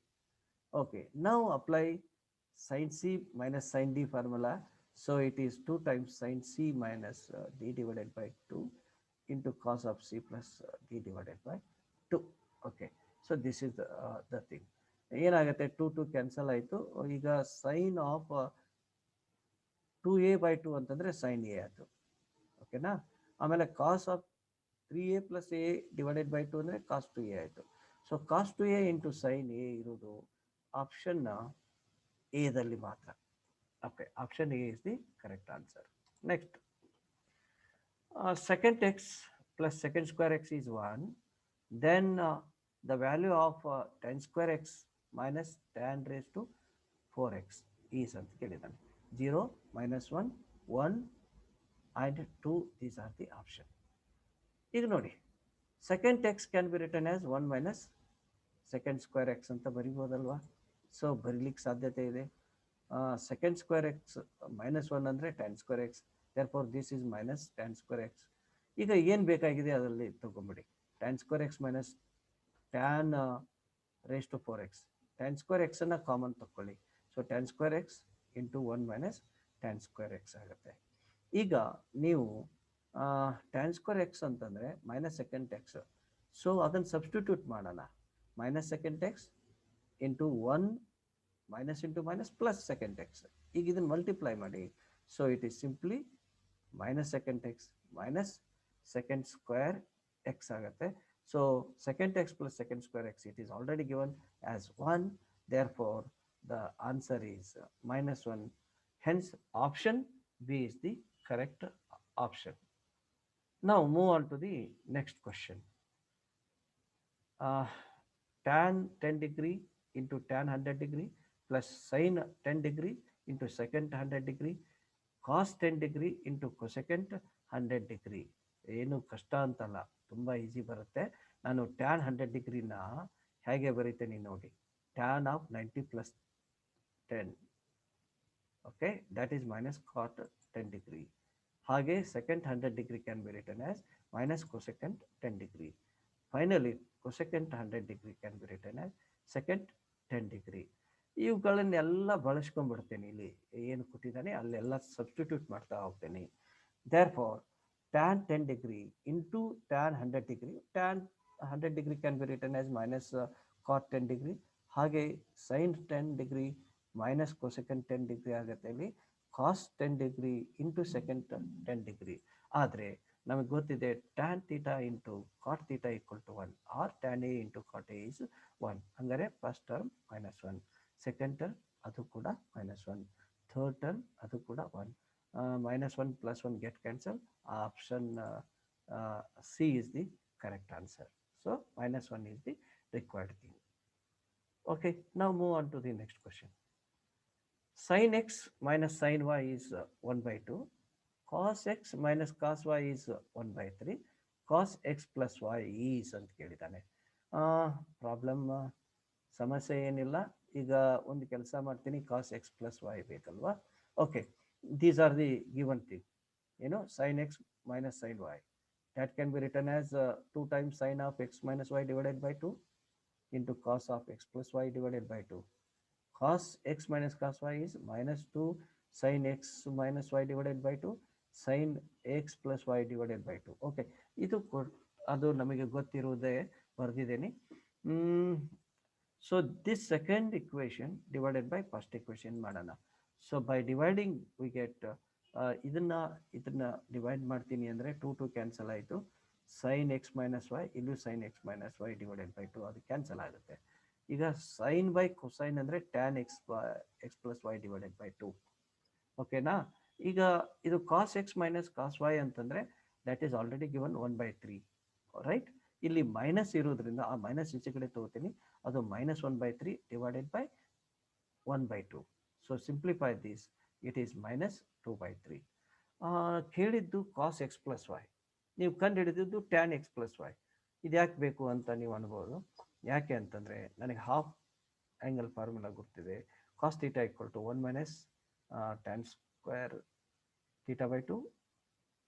Okay, now apply sin C minus sin D formula. So it is 2 times sin C minus D divided by 2 into cos of C plus D divided by 2. Okay, so this is the thing. ಏನಾಗುತ್ತೆ, 2 cancel ಆಯಿತು. ಈಗ sign of 2a/2 ಅಂತಂದರೆ sine A ಆಯಿತು. ಓಕೆನಾ. ಆಮೇಲೆ cos of 3a plus a divided by 2 ಅಂದರೆ cos 2a ಆಯಿತು. So cos 2a into sine a ಇರೋದು ಆಪ್ಷನ್ ಎದಲ್ಲಿ ಮಾತ್ರ. Okay, option A is the correct answer. Next, secant x plus secant square x is 1, then the value of tan square x minus tan raised to 4x is ಅಂತ ಕೇಳಿದ್ದಾನೆ. 0, -1, 1 and 2, these are the option. ಈಗ ನೋಡಿ, secant x can be written as 1 minus secant square x ಅಂತ ಬರಿಬೋದಲ್ವಾ. So ಬರೀಲಿಕ್ಕೆ ಸಾಧ್ಯತೆ ಇದೆ. secant square x -1 ಅಂದರೆ tan square x, therefore this is minus tan square x. ಈಗ ಏನು ಬೇಕಾಗಿದೆ ಅದರಲ್ಲಿ ತಗೊಂಬಿಡಿ. tan square x minus tan raised to 4x, tan square x ಅನ್ನು ಕಾಮನ್ ತಗೊಳ್ಳಿ. So tan square x into 1 minus tan square x ಆಗುತ್ತೆ. ಈಗ ನೀವು tan square x ಅಂತಂದರೆ minus secant x, ಸೊ ಅದನ್ನು ಸಬ್ಸ್ಟಿಟ್ಯೂಟ್ ಮಾಡೋಣ. minus secant x into 1 minus into minus plus secant x. ಈಗ ಇದನ್ನು ಮಲ್ಟಿಪ್ಲೈ ಮಾಡಿ. So it is simply minus secant x minus secant square x ಆಗುತ್ತೆ. So secant x plus secant square x, it is already given as 1. Therefore, the answer is -1. Hence, option B is the correct option. Now, move on to the next question. Tan 10 degree into tan 100 degree plus sin 10 degree into secant 100 degree cos 10 degree into cosecant 100 degree. ಏನು ಕಷ್ಟ ಅಂತಲ್ಲ, ತುಂಬ easy ಬರುತ್ತೆ. ನಾನು tan 100 ಡಿಗ್ರಿನ ಹೇಗೆ ಬರೀತೇನೆ ನೋಡಿ. Tan of 90 plus 10, okay, that is minus cot 10 degree. ಹಾಗೆ secant 100 degree can be written as minus cosecant 10 degree. Finally cosecant 100 degree can be written as secant 10 degree. ಇವುಗಳನ್ನೆಲ್ಲ ಬಳಸ್ಕೊಂಡ್ಬಿಡ್ತೇನೆ. ಇಲ್ಲಿ ಏನು ಕೊಟ್ಟಿದ್ದಾನೆ ಅಲ್ಲೆಲ್ಲ ಸಬ್ಸ್ಟಿಟ್ಯೂಟ್ ಮಾಡ್ತಾ ಹೋಗ್ತೇನೆ. Therefore, tan 10 degree into tan 100 degree, tan 100 degree can be written as minus cot 10 degree. ಹಾಗೆ sin 10 degree minus cosecant 10 degree ಆಗುತ್ತೆ. ಇಲ್ಲಿ cos 10 degree into secant 10 degree. ಆದರೆ ನಮಗೆ ಗೊತ್ತಿದೆ tan theta into cot theta equal to 1 or tan A into cot A is 1. ಹಂಗಾರೆ first term minus 1, second term ಅದು ಕೂಡ minus 1, third term ಅದು ಕೂಡ 1. Minus 1 plus 1 get cancelled. Option C is the correct answer. So minus 1 is the required thing. Okay, now move on to the next question. Sin x minus sin y is 1 by 2. Cos x minus cos y is 1 by 3. Cos x plus y is ಅಂತ ಕೇಳಿದ್ದಾನೆ. Problem ಸಮಸ್ಯೆ ಏನಿಲ್ಲ. ಈಗ ಒಂದು ಕೆಲಸ ಮಾಡ್ತೀನಿ, ಕಾಸ್ X plus Y ಬೇಕಲ್ವಾ. Okay, these are the given thing, sin x minus sin y, that can be written as 2 times sin of x minus y divided by 2 into cos of x plus y divided by 2. Cos x minus cos y is minus 2 sin x minus y divided by 2 sin x plus y divided by 2. Okay, ಇದು ಅದು ನಮಗೆ ಗೊತ್ತಿರುವುದೇ ಬರೆದಿದ್ದೇನೆ. So this second equation divided by first equation ಮಾಡೋಣ. So by dividing we get, ಇದನ್ನ divide ಮಾಡ್ತೀನಿ ಅಂದರೆ 2 2 cancel ಆಯಿತು. ಸೈನ್ ಎಕ್ಸ್ ಮೈನಸ್ ವೈ, ಇಲ್ಲೂ sine x minus y divided by 2 ಅದು ಕ್ಯಾನ್ಸಲ್ ಆಗುತ್ತೆ. ಈಗ ಸೈನ್ ಬೈ ಕೊಸೈನ್ ಅಂದರೆ tan x plus Y divided by 2. ಓಕೆನಾ. ಈಗ ಇದು cos x minus cos y ಅಂತಂದರೆ that is already given 1/3, right. ಇಲ್ಲಿ ಮೈನಸ್ ಇರೋದ್ರಿಂದ ಆ ಮೈನಸ್ ಈಚೆ ಕಡೆ ತಗೋತೀನಿ, ಅದು minus 1/3 divided by 1/2. So simplify this, it is minus 2/3. ಕೇಳಿದ್ದು ಕಾಸ್ ಎಕ್ಸ್ ಪ್ಲಸ್ ವೈ, ನೀವು ಕಂಡು ಹಿಡಿದಿದ್ದು ಟ್ಯಾನ್ ಎಕ್ಸ್ ಪ್ಲಸ್ ವೈ. ಇದು ಯಾಕೆ ಬೇಕು ಅಂತ ನೀವು ಅನ್ಬೋದು. ಯಾಕೆ ಅಂತಂದರೆ ನನಗೆ ಹಾಫ್ ಆ್ಯಂಗಲ್ ಫಾರ್ಮುಲಾ ಗೊತ್ತಿದೆ. Cos theta equal to 1 minus tan square theta by 2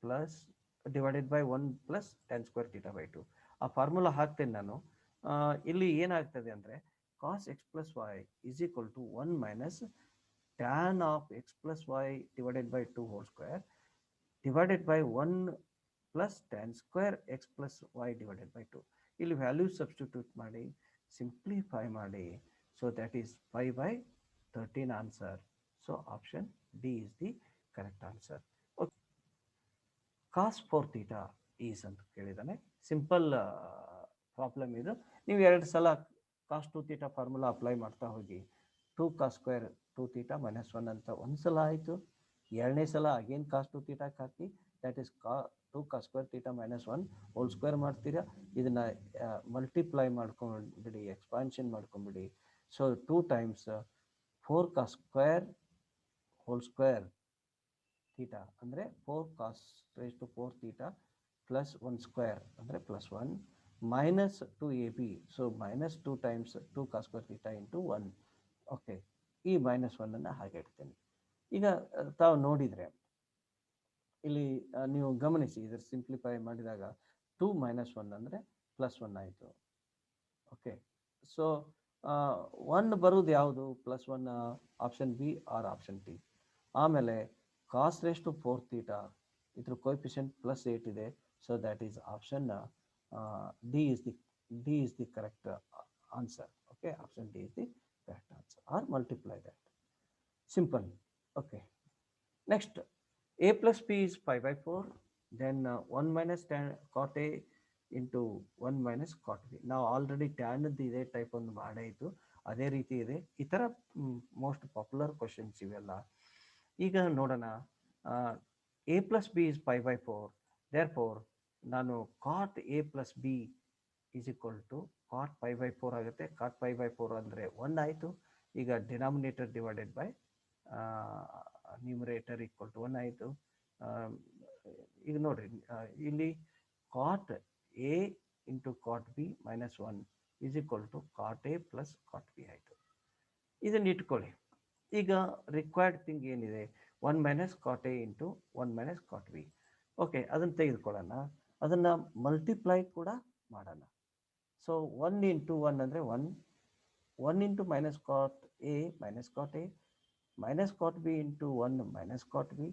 plus divided by 1 plus tan square theta by 2. ಆ ಫಾರ್ಮುಲಾ ಹಾಕ್ತೇನೆ ನಾನು. ಇಲ್ಲಿ ಏನಾಗ್ತದೆ ಅಂದರೆ cos X plus Y is equal to 1 minus tan of x plus y divided by 2 whole square divided by 1 plus tan square x plus y divided by 2. ಇಲ್ಲಿ value substitute ಮಾಡಿ simplify ಮಾಡಿ. So that is 5/13 answer. So option D is the correct answer. Okay, cos 4 theta is ಅಂತ ಕೇಳಿದ್ದಾನೆ. Simple problem ಇದು. ನೀವು 2 ಸಲ ಕಾಸ್ 2 theta formula apply ಮಾಡ್ತಾ ಹೋಗಿ. 2 ಕಾಸ್ ಸ್ಕ್ವೇರ್ 2 ಥೀಟಾ ಮೈನಸ್ 1 ಅಂತ ಒಂದು ಸಲ ಆಯಿತು. ಎರಡನೇ ಸಲ ಅಗೇನ್ ಕಾಸ್ 2 ಥೀಟಾಕ್ಕೆ ಹಾಕಿ, that is 2 cos square theta minus 1 whole square ಮಾಡ್ತೀರಾ. ಇದನ್ನು ಮಲ್ಟಿಪ್ಲೈ ಮಾಡ್ಕೊಂಡ್ಬಿಡಿ, ಎಕ್ಸ್ಪಾನ್ಷನ್ ಮಾಡ್ಕೊಂಬಿಡಿ. So 2 times 4 cos square whole square theta ಅಂದರೆ 4 cos raise to 4 theta plus 1 square ಅಂದರೆ plus 1 minus 2ab. So minus 2 times 2 cos square theta into 1. Okay, ಈ minus 1 ಹಾಗೆ ಇಡ್ತೇನೆ. ಈಗ ತಾವು ನೋಡಿದರೆ ಇಲ್ಲಿ ನೀವು ಗಮನಿಸಿ, ಇದರ ಸಿಂಪ್ಲಿಫೈ ಮಾಡಿದಾಗ 2 ಮೈನಸ್ 1 ಅಂದರೆ ಪ್ಲಸ್ 1 ಆಯಿತು. ಓಕೆ, ಸೊ 1 ಬರೋದು ಯಾವುದು? Plus 1, option B or option T. ಆಮೇಲೆ ಕಾಸ್ ರೇಸ್ ಟು 4 ಥೀಟಾ, ಇದ್ರ ಕೋಎಫಿಷಿಯಂಟ್ ಪ್ಲಸ್ 8 ಇದೆ. So that is option D is the correct answer. Okay, option D is the correct answer, or multiply that. Simple. Okay, next, a plus b is 5/4, then 1 minus tan cot a into 1 minus cot b. ನಾವು already tan ಇದೇ type ಒಂದು ಮಾಡಾಯಿತು, ಅದೇ ರೀತಿ ಇದೆ. ಈ ಥರ most popular questions ಇವೆಲ್ಲ. ಈಗ ನೋಡೋಣ. a plus b is 5/4, therefore ನಾನು cot a plus b is equal to cot 5/4 ಆಗುತ್ತೆ. cot 5/4 ಅಂದರೆ 1 ಆಯಿತು. ಈಗ denominator divided by numerator equal to 1 ಆಯಿತು. ಈಗ ನೋಡ್ರಿ, ಇಲ್ಲಿ cot A into cot B minus 1 is equal to cot A plus cot B ಆಯಿತು. ಇದನ್ನು ಇಟ್ಕೊಳ್ಳಿ. ಈಗ ರಿಕ್ವೈರ್ಡ್ ಥಿಂಗ್ ಏನಿದೆ, 1 minus cot A into 1 minus cot B. Okay, ಅದನ್ನು ತೆಗೆದುಕೊಳ್ಳೋಣ, ಅದನ್ನು ಮಲ್ಟಿಪ್ಲೈ ಕೂಡ ಮಾಡೋಣ. ಸೊ 1 ಇಂಟು 1 ಅಂದರೆ 1 into minus cot A minus cot A, minus cot B into 1 minus cot B,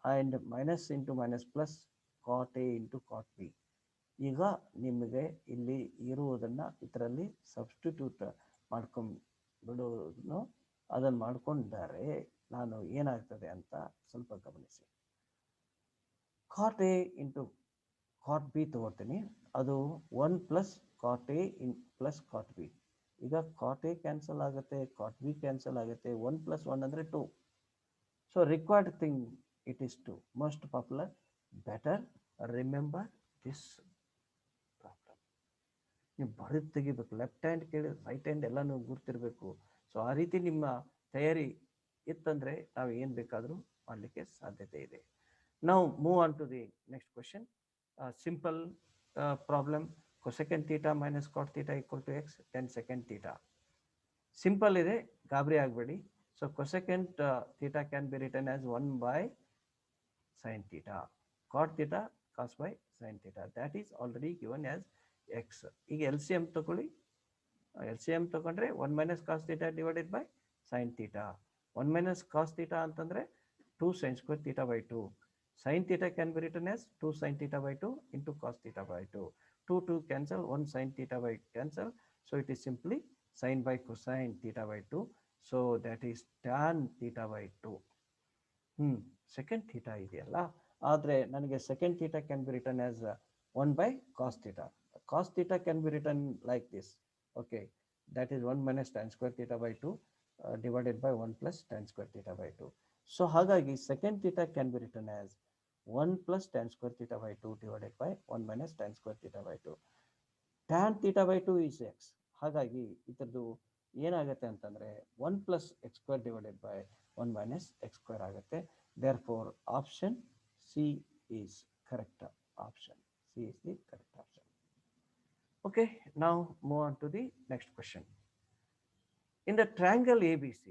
and minus into minus plus cot A into cot B. ಈಗ ನಿಮಗೆ ಇಲ್ಲಿ ಇರುವುದನ್ನು ಇದರಲ್ಲಿ ಸಬ್ಸ್ಟಿಟ್ಯೂಟ್ ಮಾಡ್ಕೊಂಡ್ಬಿಡೋದನ್ನು, ಅದನ್ನು ಮಾಡ್ಕೊಂಡರೆ ನಾನು ಏನಾಗ್ತದೆ ಅಂತ ಸ್ವಲ್ಪ ಗಮನಿಸಿ. Cot A into cot B ತಗೋತೀನಿ, ಅದು 1 plus cot A plus cot B. ಈಗ ಕಾಟ್ ಎ ಕ್ಯಾನ್ಸಲ್ ಆಗುತ್ತೆ, ಕಾಟ್ ಬಿ ಕ್ಯಾನ್ಸಲ್ ಆಗುತ್ತೆ, 1 ಪ್ಲಸ್ 1 ಅಂದರೆ 2. So required thing it is 2. Most popular, better remember this problem. ನೀವು ಬರೆದು ತೆಗಿಬೇಕು, ಲೆಫ್ಟ್ ಹ್ಯಾಂಡ್ ಕೇಳಿ ರೈಟ್ ಹ್ಯಾಂಡ್ ಎಲ್ಲನೂ ಗುರ್ತಿರಬೇಕು. ಸೊ ಆ ರೀತಿ ನಿಮ್ಮ ತಯಾರಿ ಇತ್ತಂದರೆ ನಾವು ಏನು ಬೇಕಾದರೂ ಮಾಡಲಿಕ್ಕೆ ಸಾಧ್ಯತೆ ಇದೆ. ನಾವು move on to the next question. Simple problem. Cosecant theta minus cot theta equal to x, then secant theta. Simple ಇದೆ, ಗಾಬರಿ ಆಗಬೇಡಿ. So cosecant theta can be written as 1 by sine theta, cot theta cos by sine theta, that is already given as x. ಈಗ L C M ತಗೊಳ್ಳಿ. L C M ತಗೊಂಡ್ರೆ 1 minus cos theta divided by sine theta. 1 minus cos theta ಅಂತಂದರೆ 2 sine square theta by 2. Sin theta can be written as 2 sin theta by 2 into cos theta by 2. 2 cancel, 1 sin theta by cancel. So it is simply sin by cosine theta by 2. So that is tan theta by 2. Second theta ಇದೆಯಲ್ಲ, ಆದರೆ ನನಗೆ second theta can be written as 1 by cos theta. Cos theta can be written like this. Okay, that is 1 minus tan square theta by 2 divided by 1 plus tan square theta by 2. So ಹಾಗಾಗಿ second theta can be written as 1 plus tan square theta by 2 divided by 1 minus tan square theta by 2. Tan theta by 2 is x. ಹಾಗಾಗಿ ಇದರದ್ದು ಏನಾಗುತ್ತೆ ಅಂತಂದರೆ 1 plus x square divided by 1 minus x square ಆಗುತ್ತೆ. Therefore option C is correct option. C is the correct option. Okay, now move on to the next question. In the triangle ABC,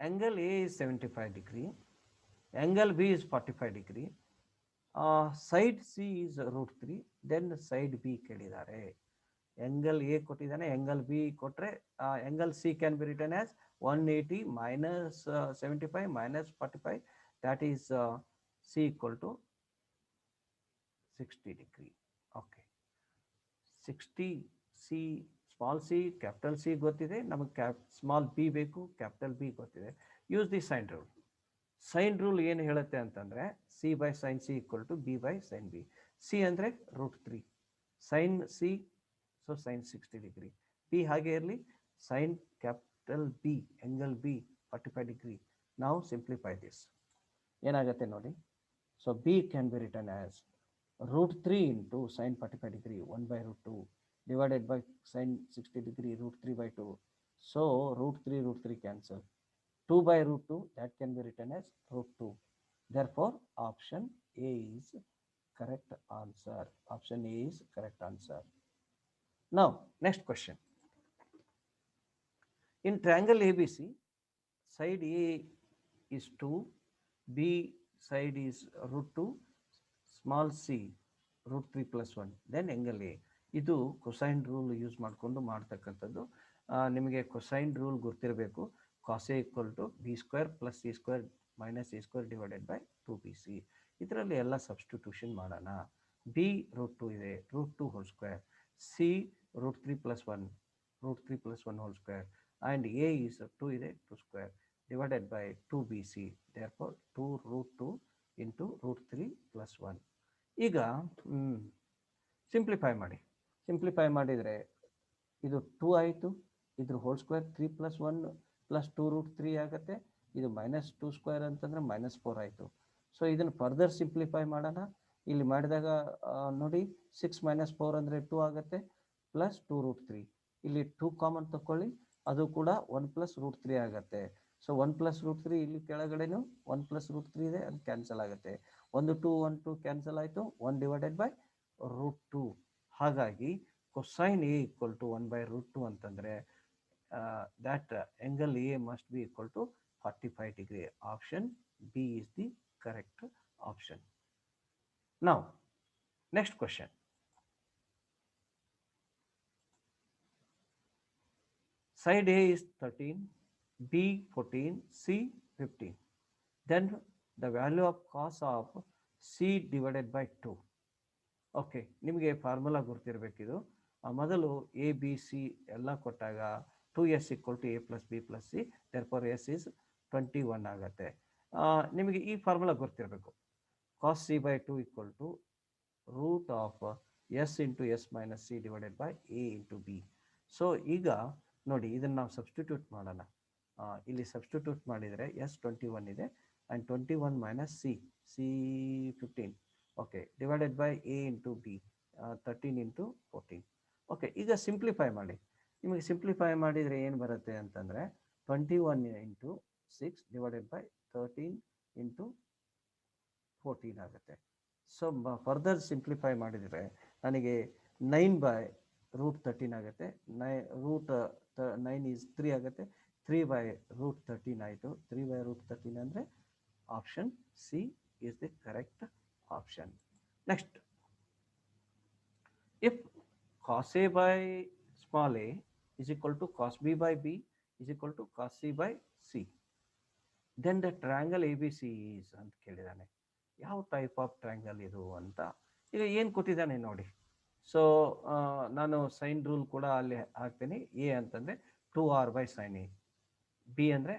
angle A is 75 degree, angle B is 45 degree, side C is root 3, then side B ಕೇಳಿದ್ದಾರೆ. angle A ಕೊಟ್ಟಿದ್ದಾನೆ, angle B ಕೊಟ್ಟರೆ angle C can be written as 180 minus 75 minus 45, that is C equal to 60 degree. Okay, 60 C, small c capital C ಗೊತ್ತಿದೆ, ನಮಗೆ small b ಬೇಕು, capital B ಗೊತ್ತಿದೆ. Use the sine rule. Sine rule ಏನು ಹೇಳುತ್ತೆ ಅಂತಂದರೆ c by sine C equal to b by sine B. C ಅಂದರೆ root 3, sine C, so sine 60 degree. B ಹಾಗೆ ಇರಲಿ, sine capital B angle B 45 degree. ನಾವು simplify this, ಏನಾಗುತ್ತೆ ನೋಡಿ. So b can be written as root 3 into sin 45 degree 1 by root 2 divided by sin 60 degree root 3 by 2. So root 3 cancel. 2 by root 2, that can be written as root 2. Therefore option A is correct answer. Option A is correct answer. Now next question. In triangle ABC, side A is 2, B side is root 2, small C root 3 plus 1, then angle A. ಇದು cosine rule use ಮಾಡಿಕೊಂಡು ಮಾಡ್ತಕ್ಕಂಥದ್ದು. ನಿಮಗೆ cosine rule ಗೊತ್ತಿರಬೇಕು. Cos A equal to B square plus C square minus C square divided by 2bc. ಇದರಲ್ಲಿ ಎಲ್ಲ substitution ಮಾಡೋಣ. B root 2 ಇದೆ, root 2 whole square, C root 3 plus 1, root 3 plus 1 whole square, and A is 2 ಇದೆ, 2 square divided by 2bc. Therefore 2 root 2 into root 3 plus 1. ಈಗ simplify ಮಾಡಿ. Simplify ಮಾಡಿದರೆ ಇದು 2 ಆಯಿತು, ಇದ್ರ whole square 3 plus 1 plus 2 root 3 ಆಗುತ್ತೆ. ಇದು ಮೈನಸ್ 2 ಸ್ಕ್ವೇರ್ ಅಂತಂದರೆ ಮೈನಸ್ 4 ಆಯಿತು. ಸೊ ಇದನ್ನು ಫರ್ದರ್ ಸಿಂಪ್ಲಿಫೈ ಮಾಡೋಣ. ಇಲ್ಲಿ ಮಾಡಿದಾಗ ನೋಡಿ 6 ಮೈನಸ್ 4 ಅಂದರೆ 2 ಆಗುತ್ತೆ, ಪ್ಲಸ್ 2 ರೂಟ್ 3. ಇಲ್ಲಿ 2 ಕಾಮನ್ ತಗೊಳ್ಳಿ, ಅದು ಕೂಡ 1 ಪ್ಲಸ್ ರೂಟ್ 3 ಆಗುತ್ತೆ. ಸೊ 1 ಪ್ಲಸ್ ರೂಟ್ 3 ಇಲ್ಲಿ ಕೆಳಗಡೆನೂ 1 ಪ್ಲಸ್ ರೂಟ್ 3 ಇದೆ, ಅದು ಕ್ಯಾನ್ಸಲ್ ಆಗುತ್ತೆ. 1 2 ಕ್ಯಾನ್ಸಲ್ ಆಯಿತು, 1 ಡಿವೈಡೆಡ್ ಬೈ ರೂಟ್ 2. ಹಾಗಾಗಿ cosine A equal to 1 by root 2 ಅಂತಂದರೆ that angle A must be equal to 45 degree. Option B is the correct option. Now, next question. Side A is 13, B 14, C 15. Then the value of cos of C divided by 2. ಓಕೆ, ನಿಮಗೆ formula ಗೊತ್ತಿರಬೇಕಿದು. ಮೊದಲು A B C ಎಲ್ಲ ಕೊಟ್ಟಾಗ 2s equal to A plus B plus C, therefore S is 21 ಆಗುತ್ತೆ. ನಿಮಗೆ ಈ formula ಗೊತ್ತಿರಬೇಕು. Cos C by 2 equal to root of S into S minus C divided by A into B. So ಈಗ ನೋಡಿ, ಇದನ್ನು ನಾವು ಸಬ್ಸ್ಟಿಟ್ಯೂಟ್ ಮಾಡೋಣ. ಇಲ್ಲಿ ಸಬ್ಸ್ಟಿಟ್ಯೂಟ್ ಮಾಡಿದರೆ ಎಸ್ 21 ಇದೆ, and 21 minus C 15, okay, divided by A into B 13 into 14. Okay, ಈಗ simplify ಮಾಡಿ. ನಿಮಗೆ ಸಿಂಪ್ಲಿಫೈ ಮಾಡಿದರೆ ಏನು ಬರುತ್ತೆ ಅಂತಂದರೆ 21 ಇಂಟು 6 ಡಿವೈಡೆಡ್ ಬೈ 13 ಇಂಟು 14 ಆಗುತ್ತೆ. ಸೊ ಫರ್ದರ್ ಸಿಂಪ್ಲಿಫೈ ಮಾಡಿದರೆ ನನಗೆ 9 ಬೈ ರೂಟ್ 13 ಆಗುತ್ತೆ. ರೂಟ್ 9 ಈಸ್ 3 ಆಗುತ್ತೆ. 3 ಬೈ ರೂಟ್ 13 ಆಯಿತು. 3 ಬೈ ರೂಟ್ 13 ಅಂದರೆ option C is the correct option. Next, if cos A by small a is equal to cos B by B is equal to cos C by C, then the triangle ABC is ಅಂತ ಕೇಳಿದಾನೆ. ಯಾವ type of triangle ಇದು ಅಂತ ಈಗ ಏನು ಕೊಟ್ಟಿದ್ದಾನೆ ನೋಡಿ. So ನಾನು sign rule ಕೂಡ ಅಲ್ಲಿ ಹಾಕ್ತೀನಿ. ಎ ಅಂತಂದರೆ 2r by sine A, B ಅಂದರೆ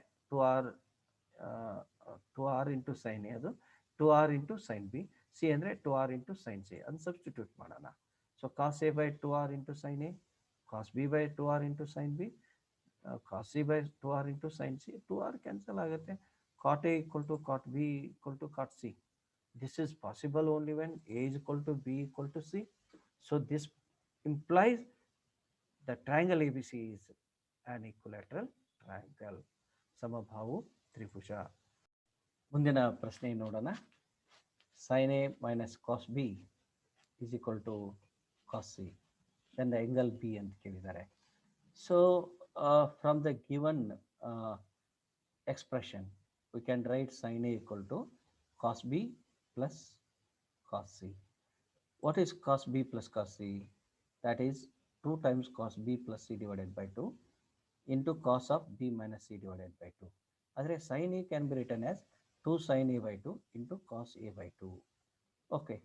2r ಇಂಟು ಸೈನ್ ಎ, ಅದು 2r into sine B, c ಅಂದರೆ 2r ಇಂಟು ಸೈನ್ ಸಿ. ಅದನ್ನು ಸಬ್ಸ್ಟಿಟ್ಯೂಟ್ ಮಾಡೋಣ. So cos A by 2r into sine A, cos B by 2r into sine B, cos C by 2r into sine C. 2r cancel ಆಗುತ್ತೆ. Cot A equal to cot B equal to cot C. This is possible only when A is equal to B equal to C. So this implies the triangle A B C is an equilateral triangle, ಸಮಬಾಹು ತ್ರಿಭುಜ. ಮುಂದಿನ ಪ್ರಶ್ನೆ ನೋಡೋಣ. sin A minus cos B is equal to cos C. Then the angle B ಅಂತ ಕೇಳಿದ್ದಾರೆ. So from the given expression, we can write sin A equal to cos B plus cos C. What is cos B plus cos C? That is 2 times cos B plus C divided by 2 into cos of B minus C divided by 2. ಆದರೆ sin A can be written as 2 sin A by 2 into cos A by 2. ಓಕೆ,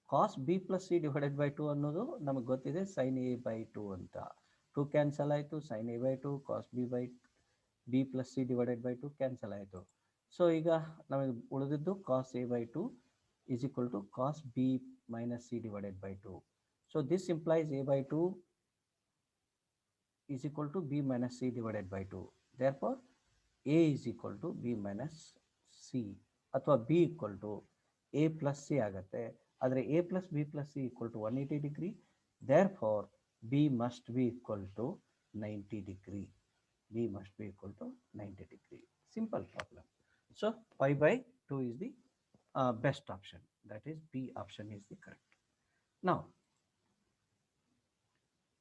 cos B plus C divided by 2 ಅನ್ನೋದು ನಮಗೆ ಗೊತ್ತಿದೆ sign A by 2 ಅಂತ. 2 cancel ಆಯಿತು. Sine A by 2 cos B by B plus C divided by 2 cancel ಆಯಿತು. So ಈಗ ನಮಗೆ ಉಳಿದಿದ್ದು cos A by 2 is equal to cos B minus C divided by 2. So this implies A by 2 is equal to B minus C divided by 2. Therefore A is equal to B minus C, ಅಥವಾ B equal to A plus C ಆಗುತ್ತೆ. ಆದರೆ A plus B plus C equal to 180 degree. Therefore B must be equal to 90 degree. B must be equal to 90 degree. Simple problem. So 5 by 2 is the best option. That is B option is the correct. Now,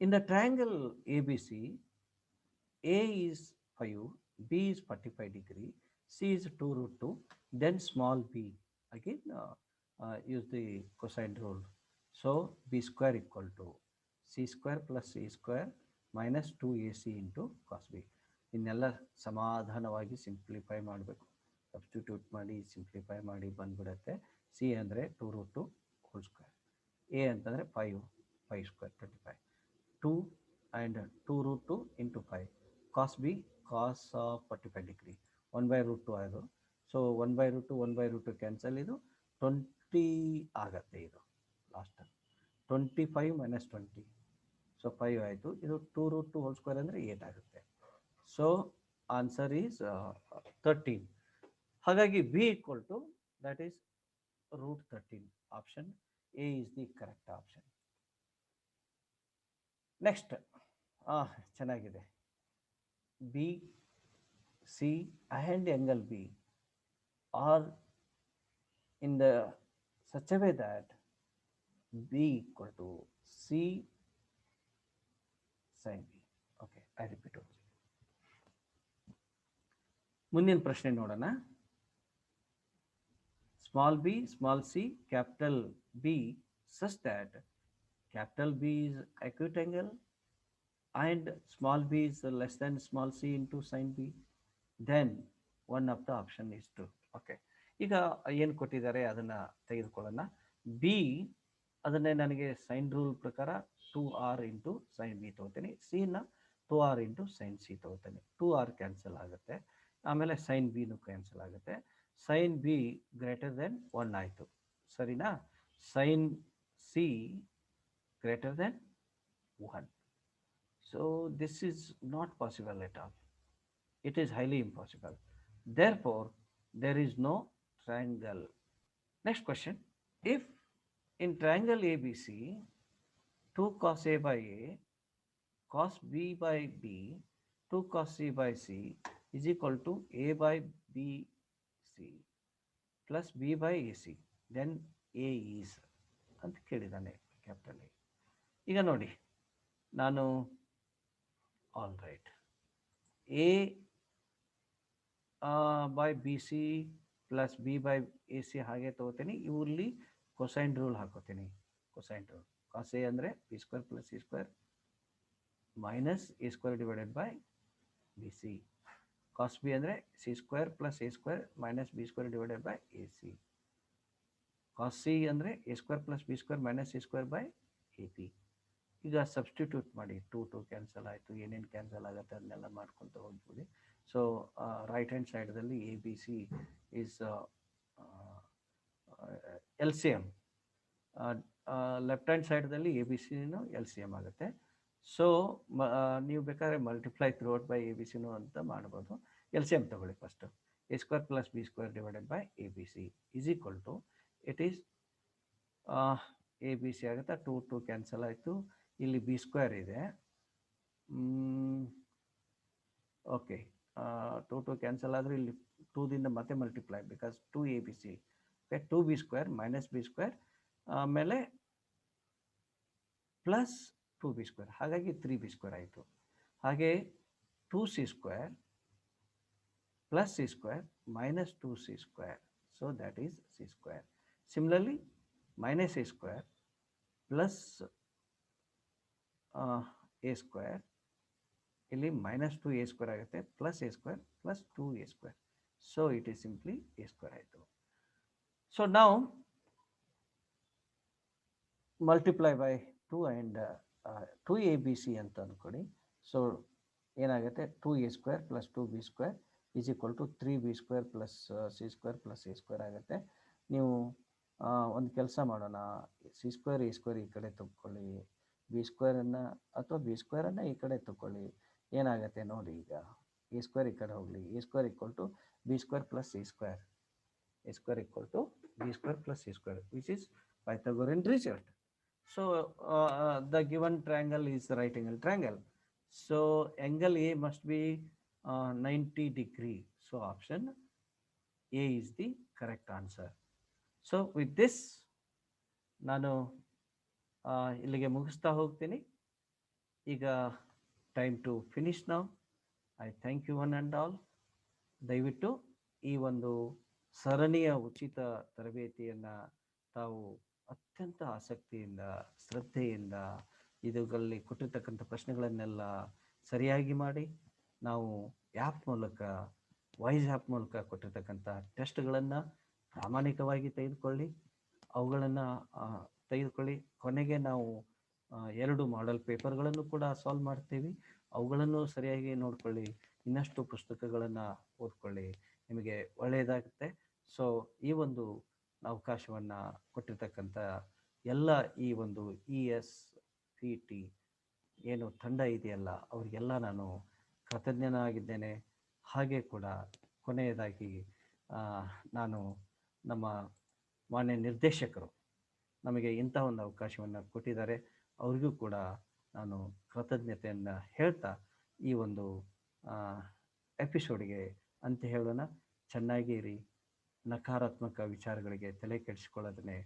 in the triangle ABC, A is 5, B is 45 degree, C is 2 root 2, then small b. Again, use the cosine rule. So b square equal to c square plus c square minus 2ac into cos b. ಇನ್ನೆಲ್ಲ ಸಮಾಧಾನವಾಗಿ simplify ಮಾಡಬೇಕು. Substitute ಮಾಡಿ simplify ಮಾಡಿ ಬಂದ್ಬಿಡುತ್ತೆ. C ಅಂದರೆ 2 root 2 whole square, A ಅಂತಂದರೆ 5 square 25, 2 and 2 root 2 into 5, cos B cos 45 degree 1 by root 2 ಆಯಿತು. So 1 by root 2 1 by root 2 cancel, ಇದು 20 ಆಗುತ್ತೆ. ಇದು ಲಾಸ್ಟ್ 25 ಮೈನಸ್ 20, ಸೊ 5 ಆಯಿತು. ಇದು 2 root 2 ಹೋಲ್ ಸ್ಕ್ವೇರ್ ಅಂದರೆ 8 ಆಗುತ್ತೆ. So answer is 13. ಹಾಗಾಗಿ b equal to that is root 13. Option A is the correct option. Next ಚೆನ್ನಾಗಿದೆ. B c and angle B are in the such a way that B equal to C sin b. Okay, I repeat. ಮುಂದಿನ ಪ್ರಶ್ನೆ ನೋಡೋಣ. small b, small c, capital B such that capital B is acute angle and small b is less than small c into sin b, then one of the option is true. Okay, ಈಗ ಏನು ಕೊಟ್ಟಿದ್ದಾರೆ ಅದನ್ನು ತೆಗೆದುಕೊಳ್ಳೋಣ. B ಅದನ್ನೇ ನನಗೆ sign rule ಪ್ರಕಾರ 2r into sine B ತೊಗೋತೀನಿ. ಸಿನ 2r ಇಂಟು ಸೈನ್ ಸಿ ತೊಗೋತೀನಿ. 2r ಕ್ಯಾನ್ಸಲ್ ಆಗುತ್ತೆ, ಆಮೇಲೆ ಸೈನ್ ಬಿನೂ ಕ್ಯಾನ್ಸಲ್ ಆಗುತ್ತೆ. ಸೈನ್ ಬಿ ಗ್ರೇಟರ್ ದೆನ್ 1 ಆಯಿತು, ಸರಿನಾ? Sine C greater than 1. So this is not possible at all. It is highly impossible. Therefore, there is no triangle. Next question. If in triangle ABC, 2 cos A by A, cos B by B, 2 cos C by C is equal to A by BC plus B by AC, then A is ಅಂತ ಕೇಳಿದ್ದಾನೆ capital A. ಈಗ ನೋಡಿ, ನಾನು I'll write a by b c plus b by a c ಹಾಗೆ ತೊಗೋತೀನಿ. ಇಲ್ಲಿ cosine rule ಹಾಕೋತೀನಿ. Cosine rule cos A ಅಂದರೆ b square plus C square minus a square divided by b c. Cos B ಅಂದರೆ c square plus A square minus b square divided by a c. Cos C ಅಂದರೆ a square plus b square minus C square by a b. ಈಗ substitute ಮಾಡಿ, 2 cancel ಆಯಿತು, ಏನೇನು cancel ಆಗುತ್ತೆ ಅದನ್ನೆಲ್ಲ ಮಾಡ್ಕೊತ ಹೋಗ್ಬಿಡಿ. ಸೊ ರೈಟ್ ಹ್ಯಾಂಡ್ ಸೈಡ್ದಲ್ಲಿ a B C is L C M, left hand ಸೈಡ್ದಲ್ಲಿ ಎ ಬಿ ಸಿನೂ ಎಲ್ ಸಿ ಎಮ್ ಆಗುತ್ತೆ. ಸೊ ನೀವು ಬೇಕಾದ್ರೆ multiply throughout by a b ಸಿನೂ ಅಂತ ಮಾಡ್ಬೋದು. ಎಲ್ ಸಿ ಎಮ್ ತಗೊಳ್ಳಿ first. A square plus b square divided by a B C is equal to it is a B c ಆಗುತ್ತೆ. 2 cancel ಆಯಿತು. ಇಲ್ಲಿ ಬಿ ಸ್ಕ್ವೇರ್ ಇದೆ. ಓಕೆ, 2 ಕ್ಯಾನ್ಸಲ್ ಆದರೆ ಇಲ್ಲಿ 2ದಿಂದ ಮತ್ತೆ multiply, because 2 A B C. Okay, 2 B square minus b square ಆಮೇಲೆ plus 2 B square, ಹಾಗಾಗಿ 3 B square ಆಯಿತು. ಹಾಗೆ 2 C square plus C square minus 2 C square, so that is C square. Similarly minus a square plus A square, ಇಲ್ಲಿ minus 2 A square ಆಗುತ್ತೆ, plus A square plus 2 A square, so it is simply A square ಆಯಿತು. So ನಾವು multiply by 2 and 2 A B C ಅಂತ ಅಂದ್ಕೊಡಿ. So ಏನಾಗುತ್ತೆ, 2 A square plus 2 B square is equal to 3 B square plus C square plus A square ಆಗುತ್ತೆ. ನೀವು ಒಂದು ಕೆಲಸ ಮಾಡೋಣ, ಸಿ ಸ್ಕ್ವೇರ್ ಎ ಸ್ಕ್ವೇರ್ ಈ ಕಡೆ ತಗೊಳ್ಳಿ, ಬಿ ಸ್ಕ್ವೇರನ್ನು ಅಥವಾ ಬಿ ಸ್ಕ್ವೇರನ್ನು ಈ ಕಡೆ ತಗೊಳ್ಳಿ. ಏನಾಗುತ್ತೆ ನೋಡಿ, ಈಗ ಎ ಸ್ಕ್ವೇರ್ ಈ ಕಡೆ ಹೋಗಲಿ. A square equal to B square plus C square, A square equal to B square plus C square, which is Pythagorean result. So the given triangle is the right angle triangle. So angle A must be 90 degree. So option A is the correct answer. So with this ನಾನು ಇಲ್ಲಿಗೆ ಮುಗಿಸ್ತಾ ಹೋಗ್ತೀನಿ. ಈಗ time to finish now. I thank you one and all. ದಯವಿಟ್ಟು ಈ ಒಂದು ಸರಣಿಯ ಉಚಿತ ತರಬೇತಿಯನ್ನು ತಾವು ಅತ್ಯಂತ ಆಸಕ್ತಿಯಿಂದ ಶ್ರದ್ಧೆಯಿಂದ ಇದುಗಳಲ್ಲಿ ಕೊಟ್ಟಿರ್ತಕ್ಕಂಥ ಪ್ರಶ್ನೆಗಳನ್ನೆಲ್ಲ ಸರಿಯಾಗಿ ಮಾಡಿ, ನಾವು ಆ್ಯಪ್ ಮೂಲಕ ವಾಯ್ಸ್ ಆ್ಯಪ್ ಮೂಲಕ ಕೊಟ್ಟಿರ್ತಕ್ಕಂಥ ಟೆಸ್ಟ್ಗಳನ್ನು ಪ್ರಾಮಾಣಿಕವಾಗಿ ತೆಗೆದುಕೊಳ್ಳಿ, ಅವುಗಳನ್ನು ತೆಗೆದುಕೊಳ್ಳಿ. ಕೊನೆಗೆ ನಾವು 2 ಮಾಡೆಲ್ ಪೇಪರ್ಗಳನ್ನು ಕೂಡ ಸಾಲ್ವ್ ಮಾಡ್ತೀವಿ, ಅವುಗಳನ್ನು ಸರಿಯಾಗಿ ನೋಡ್ಕೊಳ್ಳಿ. ಇನ್ನಷ್ಟು ಪುಸ್ತಕಗಳನ್ನು ಓದ್ಕೊಳ್ಳಿ, ನಿಮಗೆ ಒಳ್ಳೆಯದಾಗುತ್ತೆ. ಸೊ ಈ ಒಂದು ಅವಕಾಶವನ್ನು ಕೊಟ್ಟಿರ್ತಕ್ಕಂಥ ಎಲ್ಲ ಈ ಒಂದು ESPT ಏನು ತಂಡ ಇದೆಯಲ್ಲ ಅವರಿಗೆಲ್ಲ ನಾನು ಕೃತಜ್ಞನಾಗಿದ್ದೇನೆ. ಹಾಗೆ ಕೂಡ ಕೊನೆಯದಾಗಿ ನಾನು ನಮ್ಮ ಮಾನ್ಯ ನಿರ್ದೇಶಕರು ನಮಗೆ ಇಂಥ ಒಂದು ಅವಕಾಶವನ್ನು ಕೊಟ್ಟಿದ್ದಾರೆ, ಅವ್ರಿಗೂ ಕೂಡ ನಾನು ಕೃತಜ್ಞತೆಯನ್ನು ಹೇಳ್ತಾ ಈ ಒಂದು ಎಪಿಸೋಡಿಗೆ ಅಂತ ಹೇಳೋಣ. ಚೆನ್ನಾಗಿರಿ, ನಕಾರಾತ್ಮಕ ವಿಚಾರಗಳಿಗೆ ತಲೆ ಕೆಡಿಸಿಕೊಳ್ಳೋದನ್ನೇ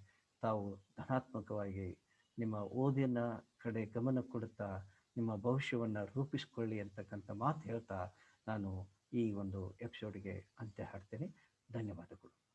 ತಾವು ಧನಾತ್ಮಕವಾಗಿ ನಿಮ್ಮ ಓದಿನ ಕಡೆ ಗಮನ ಕೊಡುತ್ತಾ ನಿಮ್ಮ ಭವಿಷ್ಯವನ್ನು ರೂಪಿಸ್ಕೊಳ್ಳಿ ಅಂತಕ್ಕಂಥ ಮಾತು ಹೇಳ್ತಾ ನಾನು ಈ ಒಂದು ಎಪಿಸೋಡ್ಗೆ ಅಂತ್ಯ ಹಾಡ್ತೇನೆ. ಧನ್ಯವಾದಗಳು.